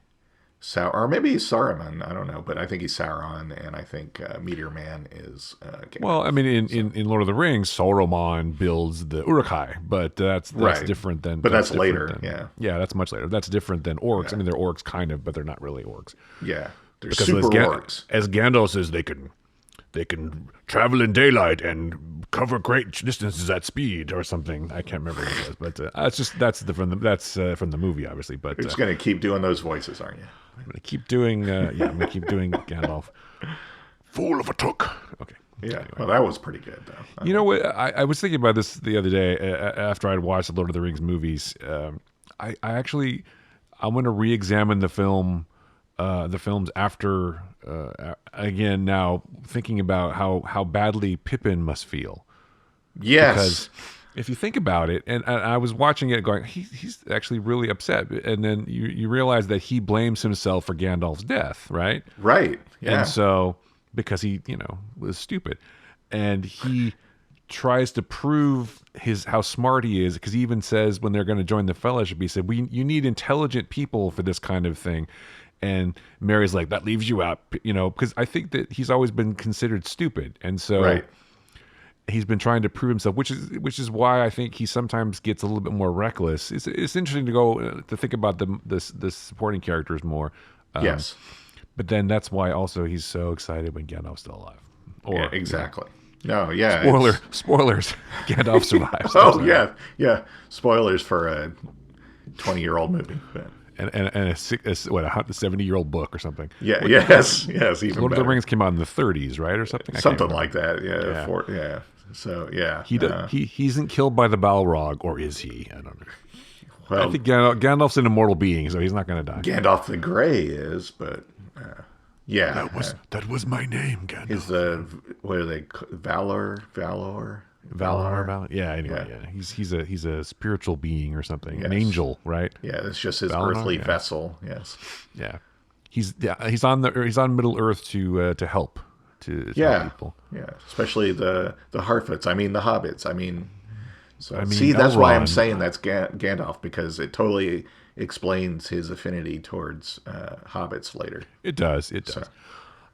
or maybe he's Saruman. I don't know, but I think he's Sauron, and I think Meteor Man is. Well, I mean, in Lord of the Rings, Saruman builds the Uruk-hai, but that's different than. But that's later. Yeah, that's much later. That's different than orcs. Yeah. I mean, they're orcs kind of, but they're not really orcs. Yeah, they're because super orcs. As Gandalf says, they can travel in daylight and cover great distances at speed or something. I can't remember what it is, but that's from the movie, obviously. But you're just gonna keep doing those voices, aren't you? I'm gonna keep doing. I'm gonna keep doing Gandalf. Fool of a took. Okay. Yeah. Anyway. Well, that was pretty good, though. You know what? I was thinking about this the other day after I'd watched the Lord of the Rings movies. I want to re-examine the films after. Again, now thinking about how badly Pippin must feel. Yes. Because if you think about it, and I was watching it going, he's actually really upset. And then you realize that he blames himself for Gandalf's death, right? Right, yeah. And so, because he, was stupid. And he tries to prove how smart he is, because he even says when they're going to join the Fellowship, he said, you need intelligent people for this kind of thing. And Mary's like, that leaves you out, because I think that he's always been considered stupid. And so... Right. He's been trying to prove himself, which is why I think he sometimes gets a little bit more reckless. It's interesting to think about the supporting characters more. Yes, but then that's why also he's so excited when Gandalf's still alive. Yeah, exactly. No, yeah. Spoilers. Gandalf survives. Yeah. Spoilers for a 20-year-old movie. But. And a 70-year-old book or something. Yeah. Yes. Even Lord of the Rings came out in the 30s, right, or something. Something like that. Yeah. So yeah, he isn't killed by the Balrog, or is he? I don't know. Well, I think Gandalf's an immortal being, so he's not going to die. Gandalf the Grey is, but Yeah, that was my name, he's Gandalf. the what are they? Valar. Yeah. Anyway, yeah. He's a spiritual being or something, an Yes. angel, right? Yeah, it's just his Valinor? earthly Yeah. vessel. Yes. Yeah. He's on Middle Earth to help to help Yeah. people. Yeah. Especially the Harfoots. I mean the hobbits. I mean, so I mean, see, that's why I'm Elrond. saying that's Gandalf, because it totally explains his affinity towards hobbits later. It does. It does. So.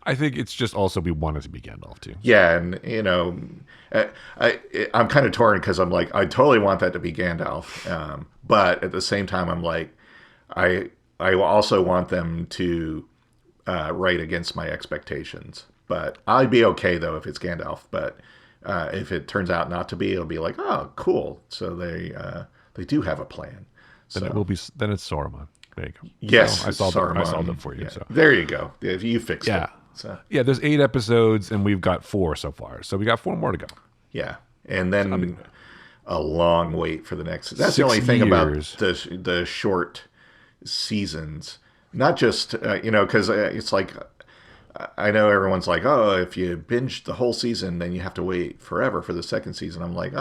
I think it's just also we want it to be Gandalf too. Yeah, and I'm kind of torn because I'm like, I totally want that to be Gandalf, but at the same time, I'm like, I also want them to write against my expectations. But I'd be okay though if it's Gandalf. But if it turns out not to be, it'll be like, oh, cool. So they do have a plan. Then So it will be. Then it's Saruman. There you go. yes, So I solved it. I Saruman. solved it for you. Yeah. So There you go. You fixed yeah. it. So. Yeah, there's 8 episodes and we've got 4 so far. So we got 4 more to go. Yeah, and then a long wait for the next. That's 6 the only thing about years. the short seasons. Not just because it's like I know everyone's like, oh, if you binge the whole season, then you have to wait forever for the second season. I'm like,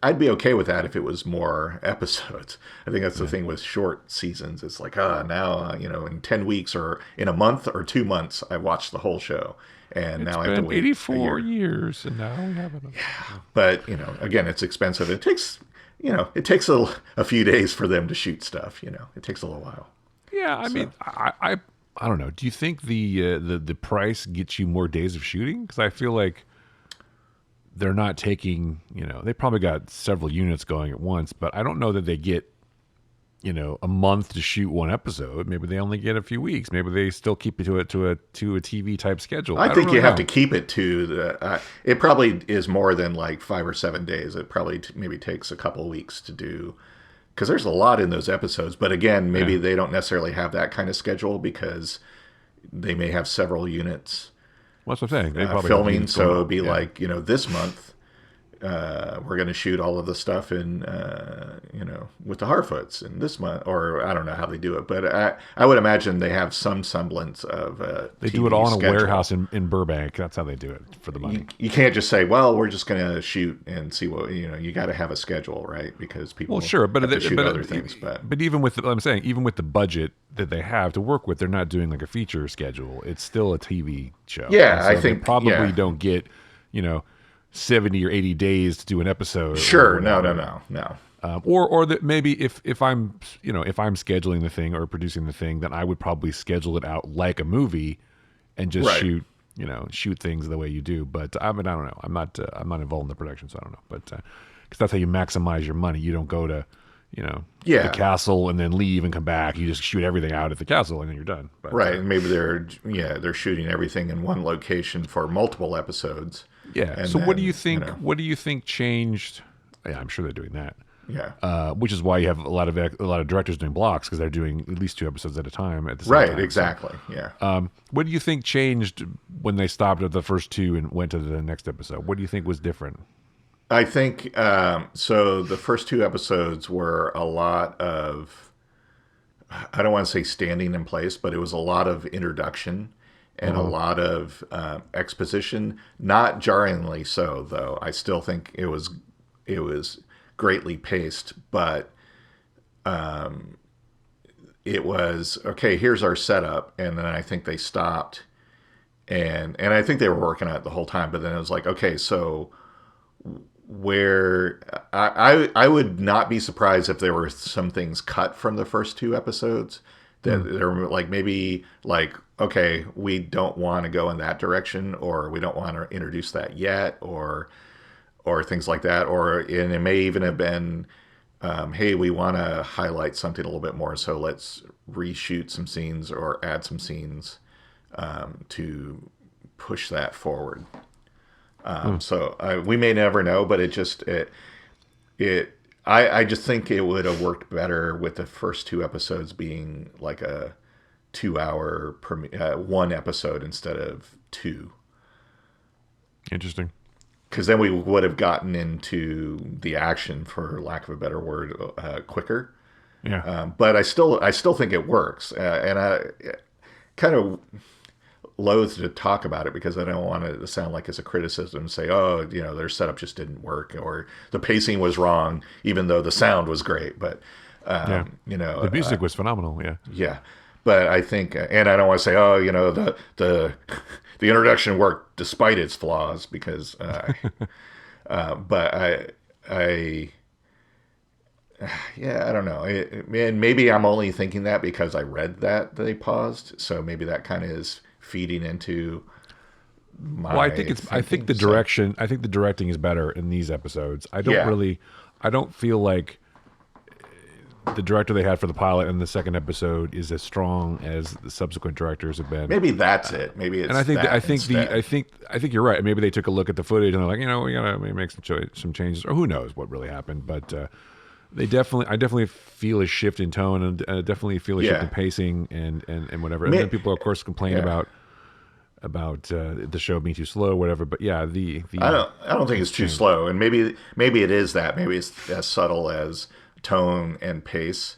I'd be okay with that if it was more episodes. I think that's the thing with short seasons. It's like, now, in 10 weeks or in a month or 2 months, I watched the whole show. And now I have to wait 84 a year. years and now we have it. Yeah. But, again, it's expensive. It takes, it takes a few days for them to shoot stuff. It takes a little while. Yeah, I mean, I don't know. Do you think the price gets you more days of shooting? Because I feel like they're not taking, they probably got several units going at once, but I don't know that they get, a month to shoot one episode. Maybe they only get a few weeks. Maybe they still keep it to a TV type schedule. I think really you have know. to keep it to the. It probably is more than like 5 or 7 days. It probably maybe takes a couple of weeks to do. Because there's a lot in those episodes. But again, maybe they don't necessarily have that kind of schedule because they may have several units What's what I'm saying? They probably filming. So it'd be yeah. like, this month, we're going to shoot all of the stuff in, with the Harfoots. And this month, or I don't know how they do it. But I would imagine they have some semblance of They TV do it all in schedule. a warehouse in Burbank. That's how they do it for the money. You can't just say, well, we're just going to shoot and see what, you got to have a schedule, right? Because people Sure, but have to shoot other things. But even with I'm saying, even with the budget that they have to work with, they're not doing like a feature schedule. It's still a TV show. Yeah, And so I they think probably don't get 70 or 80 days to do an episode. Sure, or no. or that maybe if I'm if I'm scheduling the thing or producing the thing, then I would probably schedule it out like a movie and just Right. shoot things the way you do. But I don't know. I'm not involved in the production, so I don't know. But because that's how you maximize your money. You don't go to the castle and then leave and come back. You just shoot everything out at the castle and then you're done. But, Right, and maybe they're shooting everything in one location for multiple episodes. Yeah. And So what do then, you think? What do you think changed? Yeah, I'm sure they're doing that. Yeah. Which is why you have a lot of directors doing blocks because they're doing at least 2 episodes at a time at the same Right, time. exactly. Yeah. What do you think changed when they stopped at the first 2 and went to the next episode? What do you think was different? I think so. The first 2 episodes were a lot of, I don't want to say standing in place, but it was a lot of introduction and a lot of exposition. Not jarringly so, though. I still think it was greatly paced, but it was okay. Here's our setup, and then I think they stopped, and I think they were working on it the whole time. But then it was like, okay, so. Where I would not be surprised if there were some things cut from the first 2 episodes that there were like maybe like, okay, we don't want to go in that direction, or we don't want to introduce that yet, or things like that, and it may even have been hey, we want to highlight something a little bit more, so let's reshoot some scenes or add some scenes to push that forward. So we may never know, but I just think it would have worked better with the first 2 episodes being like a 2-hour one episode instead of 2. Interesting. Because then we would have gotten into the action, for lack of a better word, quicker. Yeah. But I still think it works, and I kind of loath to talk about it because I don't want it to sound like it's a criticism and say, oh, their setup just didn't work or the pacing was wrong, even though the sound was great. But, the music was phenomenal. Yeah. Yeah. But I think, and I don't want to say, oh, the introduction worked despite its flaws because, but I don't know. And maybe I'm only thinking that because I read that they paused. So maybe that kind of is feeding into my. Well, I think the direction. I think the directing is better in these episodes. I don't feel like the director they had for the pilot and the second episode is as strong as the subsequent directors have been. Maybe that's it. Maybe it's. And I think you're right. Maybe they took a look at the footage and they're like, we gotta make some changes, or who knows what really happened. But I definitely feel a shift in tone and definitely feel a shift in pacing and whatever. And then people, of course, complain about the show being too slow, or whatever. But yeah, I don't think it's too slow, and maybe it is that. Maybe it's as subtle as tone and pace.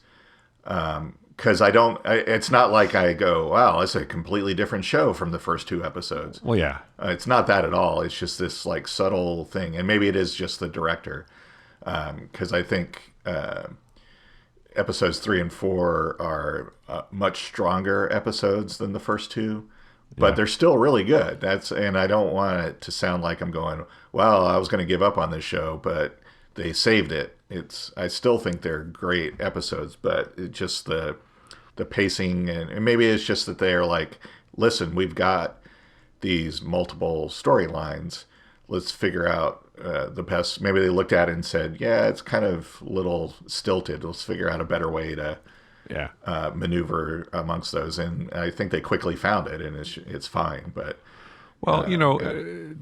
Because it's not like I go, wow, it's a completely different show from the first two episodes. Well, yeah, it's not that at all. It's just this like subtle thing, and maybe it is just the director. Because I think episodes 3 and 4 are much stronger episodes than the first two, but they're still really good. And I don't want it to sound like I'm going, well, I was going to give up on this show, but they saved it. I still think they're great episodes, but it's just the pacing, and maybe it's just that they're like, listen, we've got these multiple storylines. Let's figure out the best. Maybe they looked at it and said, yeah, it's kind of a little stilted. Let's figure out a better way to maneuver amongst those. And I think they quickly found it, and it's fine. But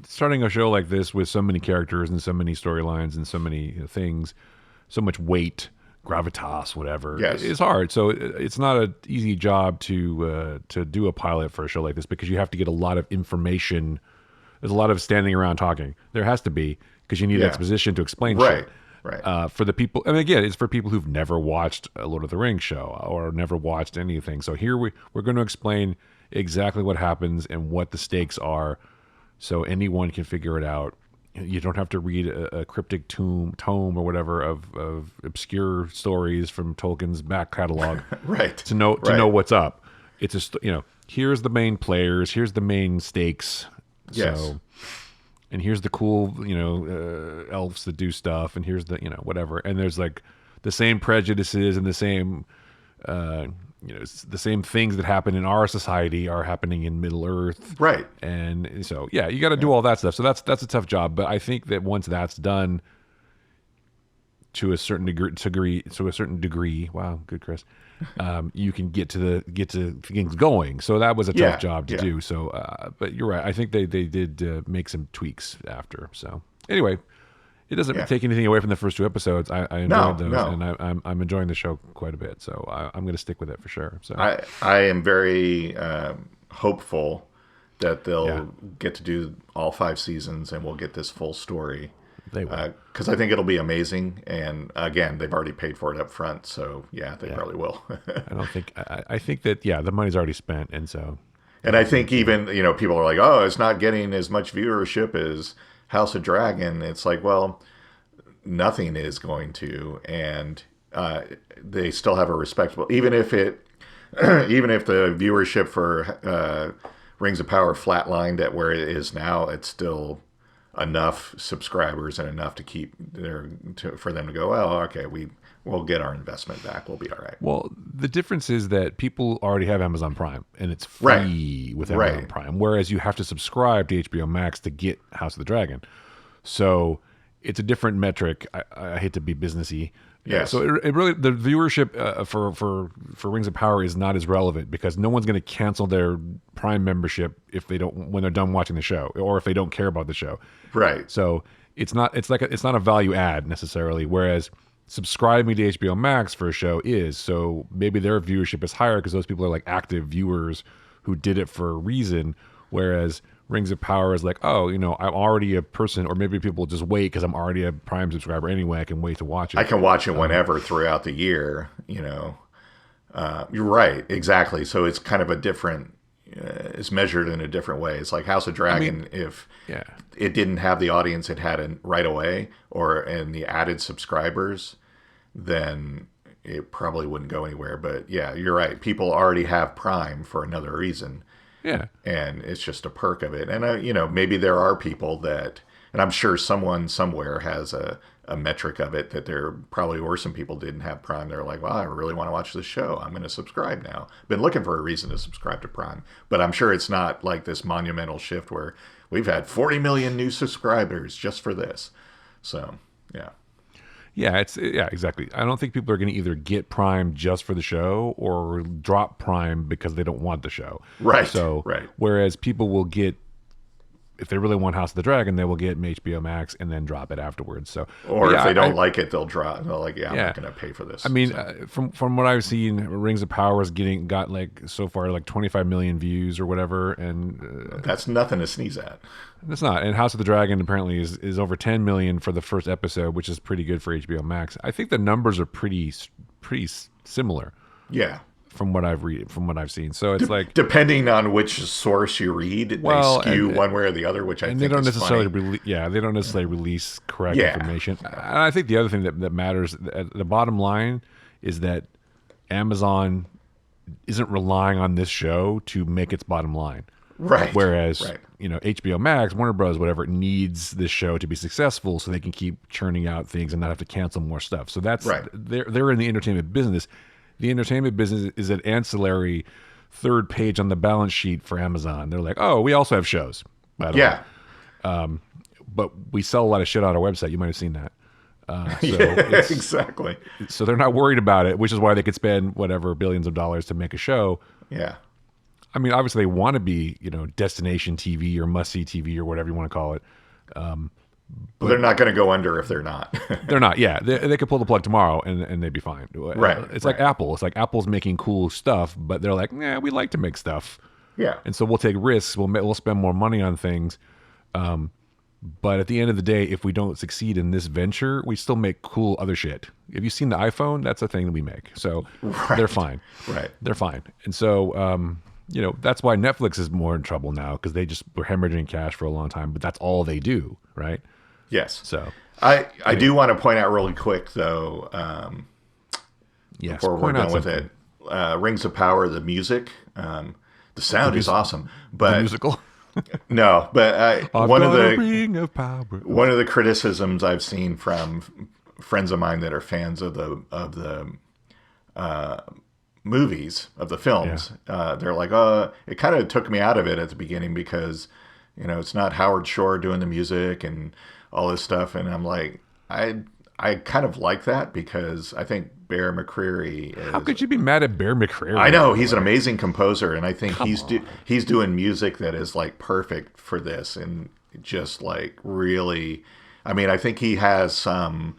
starting a show like this with so many characters and so many storylines and so many things, so much weight, gravitas, whatever, is hard. So it's not an easy job to do a pilot for a show like this, because you have to get a lot of information. There's a lot of standing around talking. There has to be, because you need exposition to explain shit. Right. For the people, and again, it's for people who've never watched a Lord of the Rings show or never watched anything. So here we're going to explain exactly what happens and what the stakes are, so anyone can figure it out. You don't have to read a cryptic tome or whatever of obscure stories from Tolkien's back catalog, to know what's up. It's here's the main players, here's the main stakes. Yes. So, and here's the cool, elves that do stuff, and here's the, whatever. And there's like the same prejudices and the same, the same things that happen in our society are happening in Middle Earth. Right. And so, you got to do all that stuff. So that's a tough job. But I think that once that's done to a certain degree, wow, good, Chris. You can get to things going. So that was a tough job to do. So, but you're right. I think they did make some tweaks after. So anyway, it doesn't take anything away from the first two episodes. I enjoyed those, and I'm enjoying the show quite a bit. So I'm going to stick with it for sure. So I am very hopeful that they'll get to do all 5 seasons, and we'll get this full story. They will. Because I think it'll be amazing. And again, they've already paid for it up front. So they probably will. I think that, the money's already spent. And so. And I think even, people are like, oh, it's not getting as much viewership as House of Dragon. It's like, well, nothing is going to. And they still have a respectable, even if the viewership for Rings of Power flatlined at where it is now, it's still enough subscribers and enough to keep for them to go, well, okay, we'll get our investment back. We'll be all right. Well, the difference is that people already have Amazon Prime, and it's free with Amazon Prime, whereas you have to subscribe to HBO Max to get House of the Dragon. So it's a different metric. I hate to be businessy. Yes. So it really, the viewership for Rings of Power is not as relevant, because no one's going to cancel their Prime membership when they're done watching the show, or if they don't care about the show. Right. So it's not a value add necessarily. Whereas subscribing to HBO Max for a show is, so maybe their viewership is higher because those people are like active viewers who did it for a reason. Whereas Rings of Power is like, oh, I'm already a person, or maybe people just wait because I'm already a Prime subscriber anyway. I can wait to watch it. I can watch it whenever throughout the year. You're right, exactly. So it's kind of a different is measured in a different way. It's like House of Dragon. If Yeah. it didn't have the audience it had right away, and the added subscribers, then it probably wouldn't go anywhere. But yeah, you're right. People already have Prime for another reason. Yeah. And it's just a perk of it. And, maybe there are people that, and I'm sure someone somewhere has a metric of it, that there probably were some people didn't have Prime. They're like, well, I really want to watch this show. I'm going to subscribe now. Been looking for a reason to subscribe to Prime. But I'm sure it's not like this monumental shift where we've had 40 million new subscribers just for this. So, yeah. Yeah, exactly. I don't think people are going to either get Prime just for the show or drop Prime because they don't want the show. Right. So, right. Whereas people will get, if they really want House of the Dragon, they will get HBO Max and then drop it afterwards. So, or if they don't like it, they'll drop. They're like, I'm not going to pay for this. I mean, from what I've seen, Rings of Power has got like so far like 25 million views or whatever, and that's nothing to sneeze at. It's not. And House of the Dragon apparently is over 10 million for the first episode, which is pretty good for HBO Max. I think the numbers are pretty similar. Yeah. From what I've seen. So it's like, depending on which source you read, they skew one way or the other, which I think they don't is necessarily funny. they don't necessarily release correct information. And I think the other thing that matters, the bottom line, is that Amazon isn't relying on this show to make its bottom line. Right. Whereas, HBO Max, Warner Bros., whatever, needs this show to be successful so they can keep churning out things and not have to cancel more stuff. So that's right. They're in the entertainment business. The entertainment business is an ancillary third page on the balance sheet for Amazon. They're like, oh, we also have shows, by the way. But we sell a lot of shit on our website. You might have seen that. Exactly. So they're not worried about it, which is why they could spend whatever billions of dollars to make a show. Yeah. I mean, obviously they want to be, destination TV or must-see TV or whatever you want to call it. But they're not going to go under if they're not. They're not. Yeah, they could pull the plug tomorrow and they'd be fine. Right. It's like Apple. It's like Apple's making cool stuff, but they're like, we like to make stuff. Yeah. And so we'll take risks. We'll spend more money on things. But at the end of the day, if we don't succeed in this venture, we still make cool other shit. Have you seen the iPhone? That's a thing that we make. So they're fine. Right. They're fine. And so, that's why Netflix is more in trouble now, because they just were hemorrhaging cash for a long time, but that's all they do, right? Yes. So I do want to point out really quick, though, before we're done with it, Rings of Power, the music, the sound is awesome. But the musical? No, but one of the criticisms I've seen from friends of mine that are fans of the movies, of the films, they're like, it kind of took me out of it at the beginning because, it's not Howard Shore doing the music and all this stuff. And I'm like, I kind of like that because I think Bear McCreary is... How could you be mad at Bear McCreary? I know, he's an amazing composer, and I think he's doing music that is like perfect for this, and just like really... I mean, I think he has some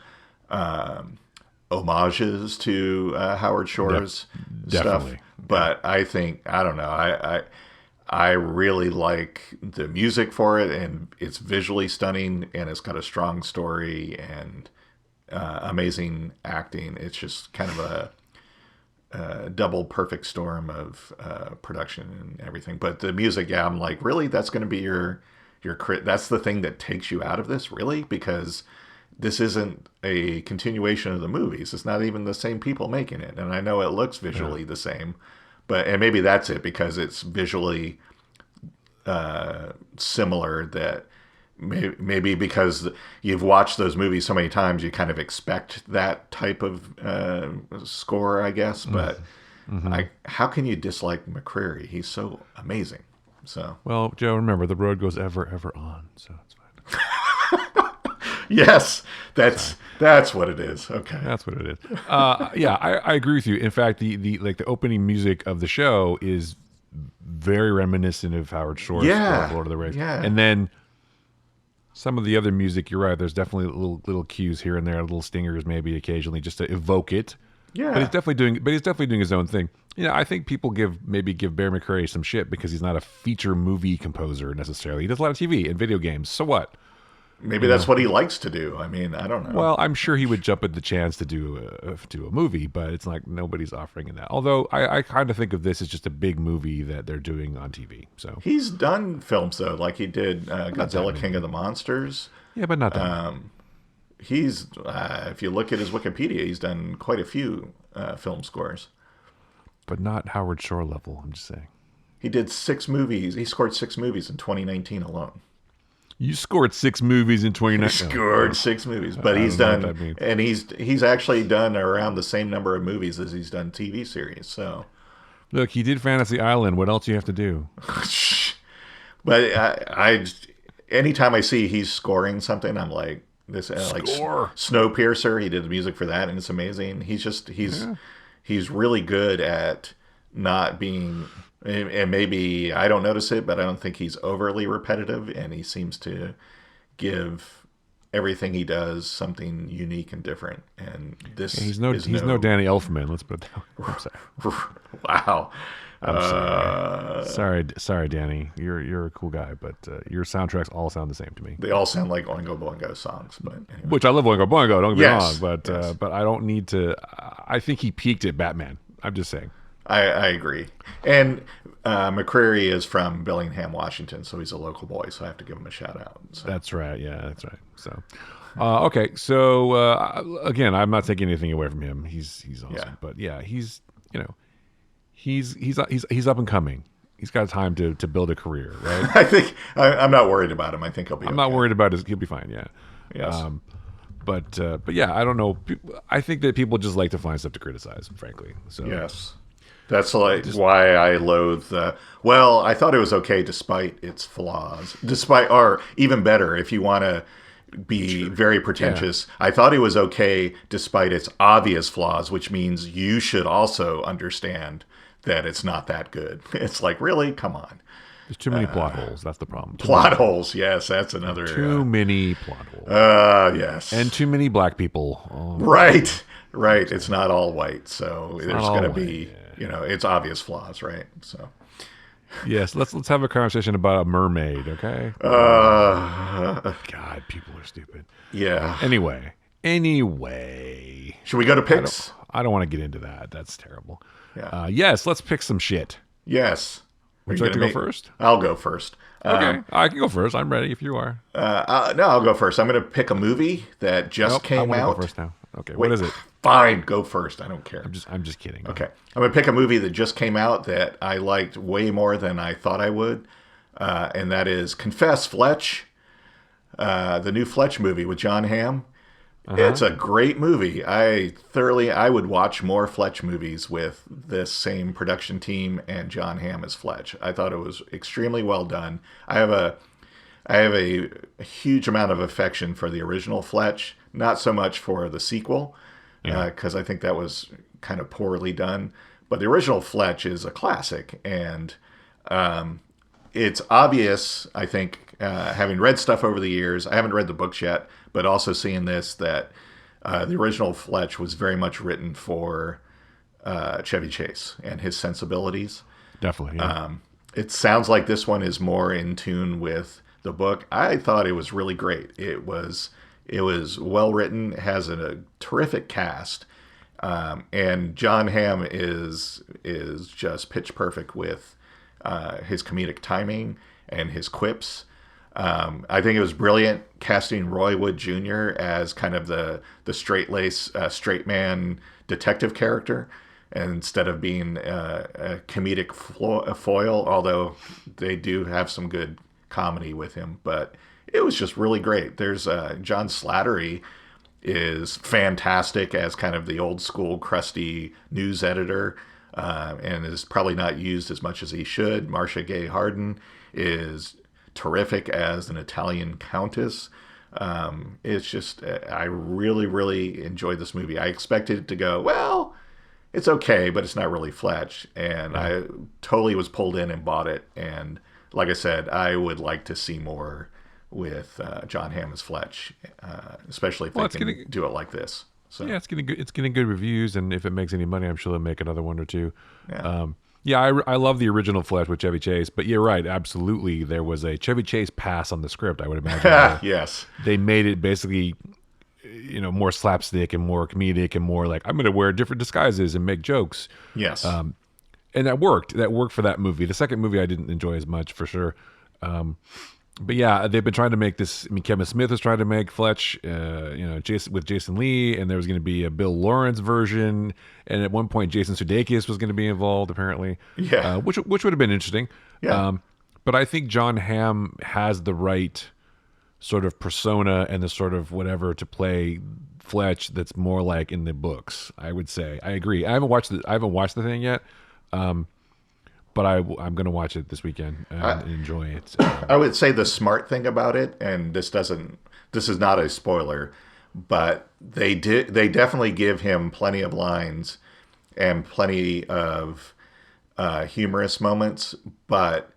homages to Howard Shore's stuff, but I think, I don't know, I really like the music for it, and it's visually stunning, and it's got a strong story and amazing acting. It's just kind of a double perfect storm of production and everything. But the music, I'm like, really? That's going to be your that's the thing that takes you out of this, really? Because this isn't a continuation of the movies. It's not even the same people making it. And I know it looks visually the same, and maybe that's it, because it's visually similar, that maybe because you've watched those movies so many times, you kind of expect that type of score, I guess. But how can you dislike McCreary? He's so amazing. So, well, Joe, remember, the road goes ever, ever on. So it's fine. Yes, that's what it is. Okay, that's what it is. I agree with you. In fact, the opening music of the show is very reminiscent of Howard Shore's Lord of the Rings. Yeah, and then some of the other music, you're right. There's definitely little cues here and there, little stingers maybe occasionally, just to evoke it. Yeah, but he's definitely doing his own thing. I think people give Bear McCreary some shit because he's not a feature movie composer necessarily. He does a lot of TV and video games. So what? Maybe that's what he likes to do. I mean, I don't know. Well, I'm sure he would jump at the chance to do a movie, but it's like nobody's offering him that. Although I kind of think of this as just a big movie that they're doing on TV. So He's done films though, like he did Godzilla King of the Monsters. yeah, but not that. He's if you look at his Wikipedia, he's done quite a few film scores. But not Howard Shore level. I'm just saying. He did 6 movies. He scored 6 movies in 2019 alone. You scored 6 movies in 2019. Scored 6 movies, but he's done, and he's actually done around the same number of movies as he's done TV series. So, look, he did Fantasy Island. What else do you have to do? But anytime I see he's scoring something, I'm like this, like Snowpiercer. He did the music for that, and it's amazing. He's really good at not being. And maybe I don't notice it, but I don't think he's overly repetitive, and he seems to give everything he does something unique and different. And this he's no Danny Elfman. Let's put it that way. I'm sorry. Wow. I'm sorry. Sorry, Danny. You're a cool guy, but your soundtracks all sound the same to me. They all sound like Oingo Boingo songs, but anyway. Which I love Oingo Boingo. Don't get me wrong, but I don't need to. I think he peaked at Batman. I'm just saying. I agree. And McCreary is from Bellingham, Washington, so he's a local boy, so I have to give him a shout out. So. That's right. Yeah, that's right. So, okay. So, again, I'm not taking anything away from him. He's awesome. Yeah. But yeah, he's up and coming. He's got time to build a career, right? I think I'm not worried about him. I think he'll be. I'm not worried about his. He'll be fine. Yeah. Yes. But yeah, I don't know. I think that people just like to find stuff to criticize, frankly. So yes. That's why I loathe well, I thought it was okay despite its flaws. Or even better, if you want to be very pretentious, I thought it was okay despite its obvious flaws, which means you should also understand that it's not that good. It's like, really? Come on. There's too many plot holes. That's the problem. Plot holes, yes. That's another... Too many plot holes. Yes. And too many black people. Right. It's not all white, so there's going to be... Yeah. It's obvious flaws, right? So, yes, let's have a conversation about a mermaid, okay? God, people are stupid. Yeah. Anyway, should we go to picks? I don't want to get into that. That's terrible. Yeah. Yes, let's pick some shit. Yes. Would you like to go first? I'll go first. Okay, I can go first. I'm ready if you are. No, I'll go first. I'm going to pick a movie that just came out. I want to go first now. Okay, what is it? Fine, go first. I don't care. I'm just kidding. Okay, I'm going to pick a movie that just came out that I liked way more than I thought I would, and that is Confess, Fletch, the new Fletch movie with Jon Hamm. It's a great movie. I would watch more Fletch movies with this same production team and Jon Hamm as Fletch. I thought it was extremely well done. I have a huge amount of affection for the original Fletch, not so much for the sequel, because I think that was kind of poorly done. But the original Fletch is a classic, and it's obvious, I think, having read stuff over the years, I haven't read the books yet, but also seeing this, that the original Fletch was very much written for Chevy Chase and his sensibilities. Definitely, yeah. It sounds like this one is more in tune with the book. I thought it was really great. It was well written, has a terrific cast, and Jon Hamm is just pitch perfect with his comedic timing and his quips. I think it was brilliant casting Roy Wood Jr. as kind of the straight man detective character, and instead of being a comedic foil, although they do have some good comedy with him. But it was just really great. There's John Slattery is fantastic as kind of the old school crusty news editor, and is probably not used as much as he should. Marcia Gay Harden is terrific as an Italian countess. It's just, I really, really enjoyed this movie. I expected it to go, well, it's okay, but it's not really Fletch. And I totally was pulled in and bought it. And like I said, I would like to see more with Jon Hamm as Fletch, especially if they can do it like this. So yeah, it's getting good reviews, and if it makes any money, I'm sure they'll make another one or two. Yeah. Yeah, I love the original Fletch with Chevy Chase, but you're right. Absolutely, there was a Chevy Chase pass on the script. I would imagine where Yes. they made it basically, more slapstick and more comedic and more like I'm going to wear different disguises and make jokes, Yes. and that worked. That worked for that movie. The second movie I didn't enjoy as much for sure. But yeah, they've been trying to make this. I mean, Kevin Smith was trying to make Fletch, Jason Lee, and there was going to be a Bill Lawrence version, and at one point Jason Sudeikis was going to be involved, apparently. Yeah. Which would have been interesting. Yeah. But I think Jon Hamm has the right sort of persona and the sort of whatever to play Fletch that's more like in the books. I would say I agree. I haven't watched the thing yet. But I'm going to watch it this weekend and enjoy it. I would say the smart thing about it, and this is not a spoiler, but they definitely give him plenty of lines and plenty of humorous moments, but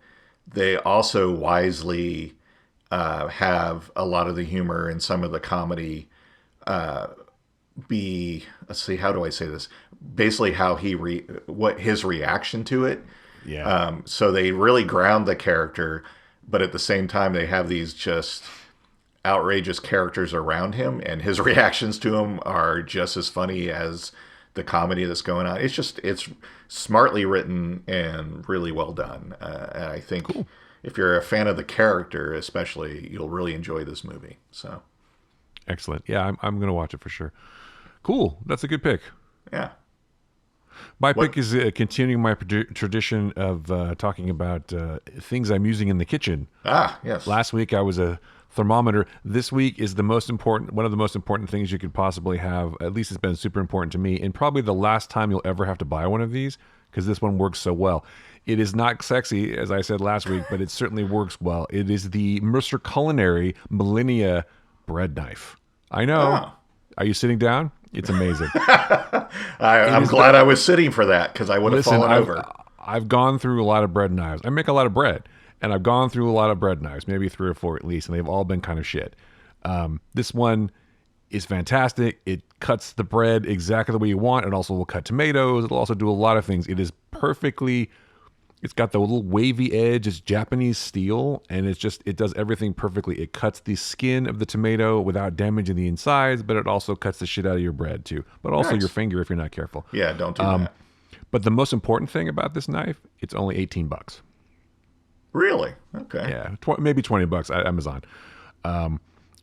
they also wisely have a lot of the humor and some of the comedy be, let's see, how do I say this? Basically how what his reaction to it. Yeah. So they really ground the character, but at the same time, they have these just outrageous characters around him, and his reactions to them are just as funny as the comedy that's going on. It's smartly written and really well done. And I think if you're a fan of the character, especially, you'll really enjoy this movie. So Excellent. Yeah, I'm going to watch it for sure. Cool. That's a good pick. yeah. My pick is continuing my tradition of talking about things I'm using in the kitchen. Ah, yes. Last week I was a thermometer. This week is one of the most important things you could possibly have. At least it's been super important to me, and probably the last time you'll ever have to buy one of these, because this one works so well. It is not sexy, as I said last week, but it certainly works well. It is the Mercer Culinary Millenia bread knife. I know. Oh. Are you sitting down? It's amazing. I'm glad I was sitting for that, because I would have fallen over. I've gone through a lot of bread knives. I make a lot of bread, and I've gone through a lot of bread knives, maybe 3 or 4 at least, and they've all been kind of shit. This one is fantastic. It cuts the bread exactly the way you want. It also will cut tomatoes. It'll also do a lot of things. It is perfectly... It's got the little wavy edge. It's Japanese steel, and it does everything perfectly. It cuts the skin of the tomato without damaging the insides, but it also cuts the shit out of your bread too. But also Nice. your finger if you're not careful. Yeah, don't do that. But the most important thing about this knife, it's only $18. Really? Okay. Yeah, maybe $20 at Amazon.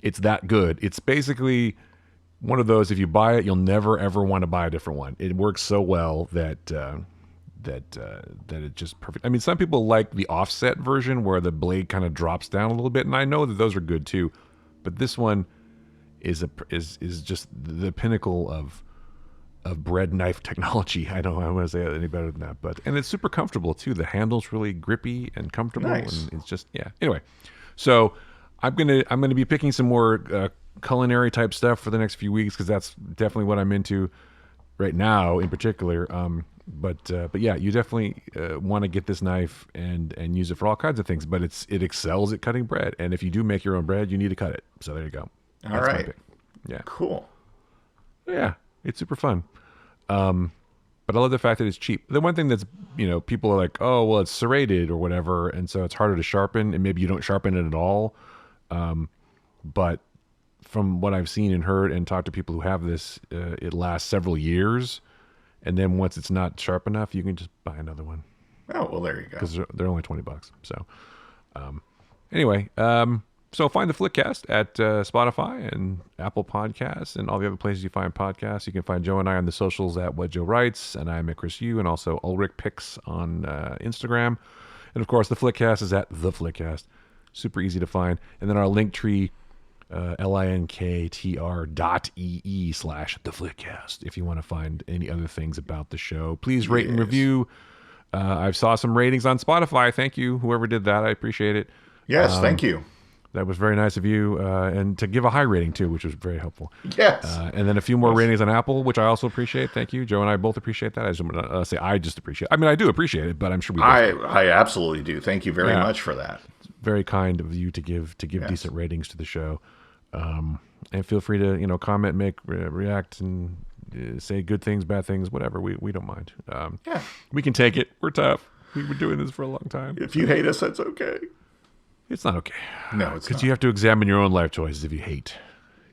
It's that good. It's basically one of those. If you buy it, you'll never ever want to buy a different one. It works so well that it's just perfect. I mean, some people like the offset version where the blade kind of drops down a little bit, and I know that those are good too. But this one is just the pinnacle of bread knife technology. I don't want to say it any better than that, and it's super comfortable too. The handle's really grippy and comfortable, Nice. and it's just Anyway, so I'm gonna be picking some more culinary type stuff for the next few weeks, because that's definitely what I'm into right now in particular. But yeah, you definitely want to get this knife and use it for all kinds of things. But it excels at cutting bread, and if you do make your own bread, you need to cut it. So there you go. All That's my right. pick. Yeah. Cool. Yeah, it's super fun. But I love the fact that it's cheap. The one thing that's, people are like, oh, well, it's serrated or whatever, and so it's harder to sharpen, and maybe you don't sharpen it at all. But from what I've seen and heard and talked to people who have this, it lasts several years. And then once it's not sharp enough, you can just buy another one. Oh, well, there you go. Because they're only $20. So anyway, so find the Flickcast at Spotify and Apple Podcasts and all the other places you find podcasts. You can find Joe and I on the socials at What Joe Writes, and I'm at Chris Yu, and also Ulrich Picks on Instagram. And of course, the Flickcast is at TheFlickcast. Super easy to find. And then our link tree, linktr.ee/TheFlickcast, if you want to find any other things about the show. Please rate and review. I saw some ratings on Spotify. Thank you, whoever did that. I appreciate it. Yes, thank you. That was very nice of you, and to give a high rating too, which was very helpful. Yes. And then a few more ratings on Apple, which I also appreciate. Thank you, Joe and I both appreciate that. I just appreciate. I mean, I do appreciate it, but I'm sure we. I absolutely do. Thank you very much for that. It's very kind of you to give decent ratings to the show, and feel free to comment, make react, and say good things, bad things, whatever. We don't mind. Yeah. We can take it. We're tough. We've been doing this for a long time. If you hate us, that's okay. It's not okay. No, it's Because not. you have to examine your own life choices if you hate.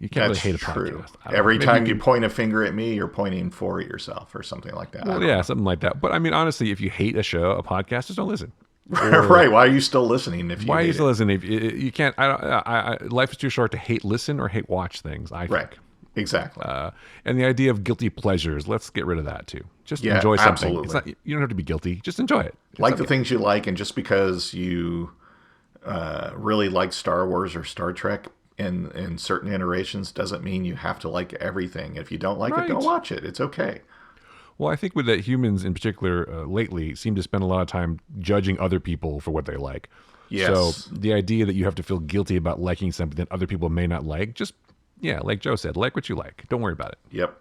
You can't That's really hate a true. podcast. I don't Every know. Maybe time you point a finger at me, you're pointing for yourself or something like that. Well, yeah, something like that. But I mean, honestly, if you hate a show, a podcast, just don't listen. Right. Why are you still listening if you Why are hate you still it? listening? If you can't, life is too short to hate listen or hate watch things, I think. Right. Exactly. And the idea of guilty pleasures, let's get rid of that too. Just Yeah, enjoy something. absolutely. It's not, you don't have to be guilty. Just enjoy it. It's Like okay. the things you like, and just because you really like Star Wars or Star Trek in certain iterations doesn't mean you have to like everything. If you don't like it, don't Right. watch it. It's okay. Well, I think with that, humans in particular lately seem to spend a lot of time judging other people for what they like. Yes. So the idea that you have to feel guilty about liking something that other people may not like, just, yeah, like Joe said, like what you like. Don't worry about it. Yep.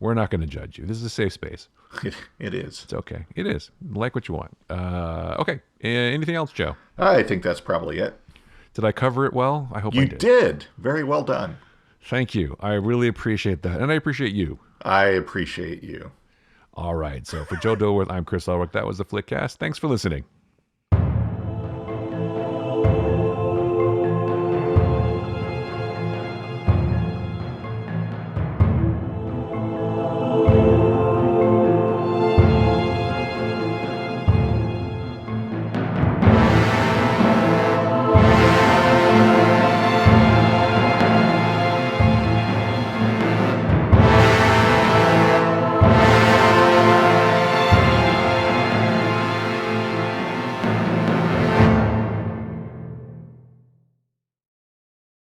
We're not going to judge you. This is a safe space. It is. It's okay. It is. Like what you want. Okay. Anything else, Joe? I think that's probably it. Did I cover it well? I hope I You did. did. Very well done. Thank you. I really appreciate that. And I appreciate you. I appreciate you. All right. So for Joe Dilworth, I'm Chris Elwick. That was the Flickcast. Thanks for listening.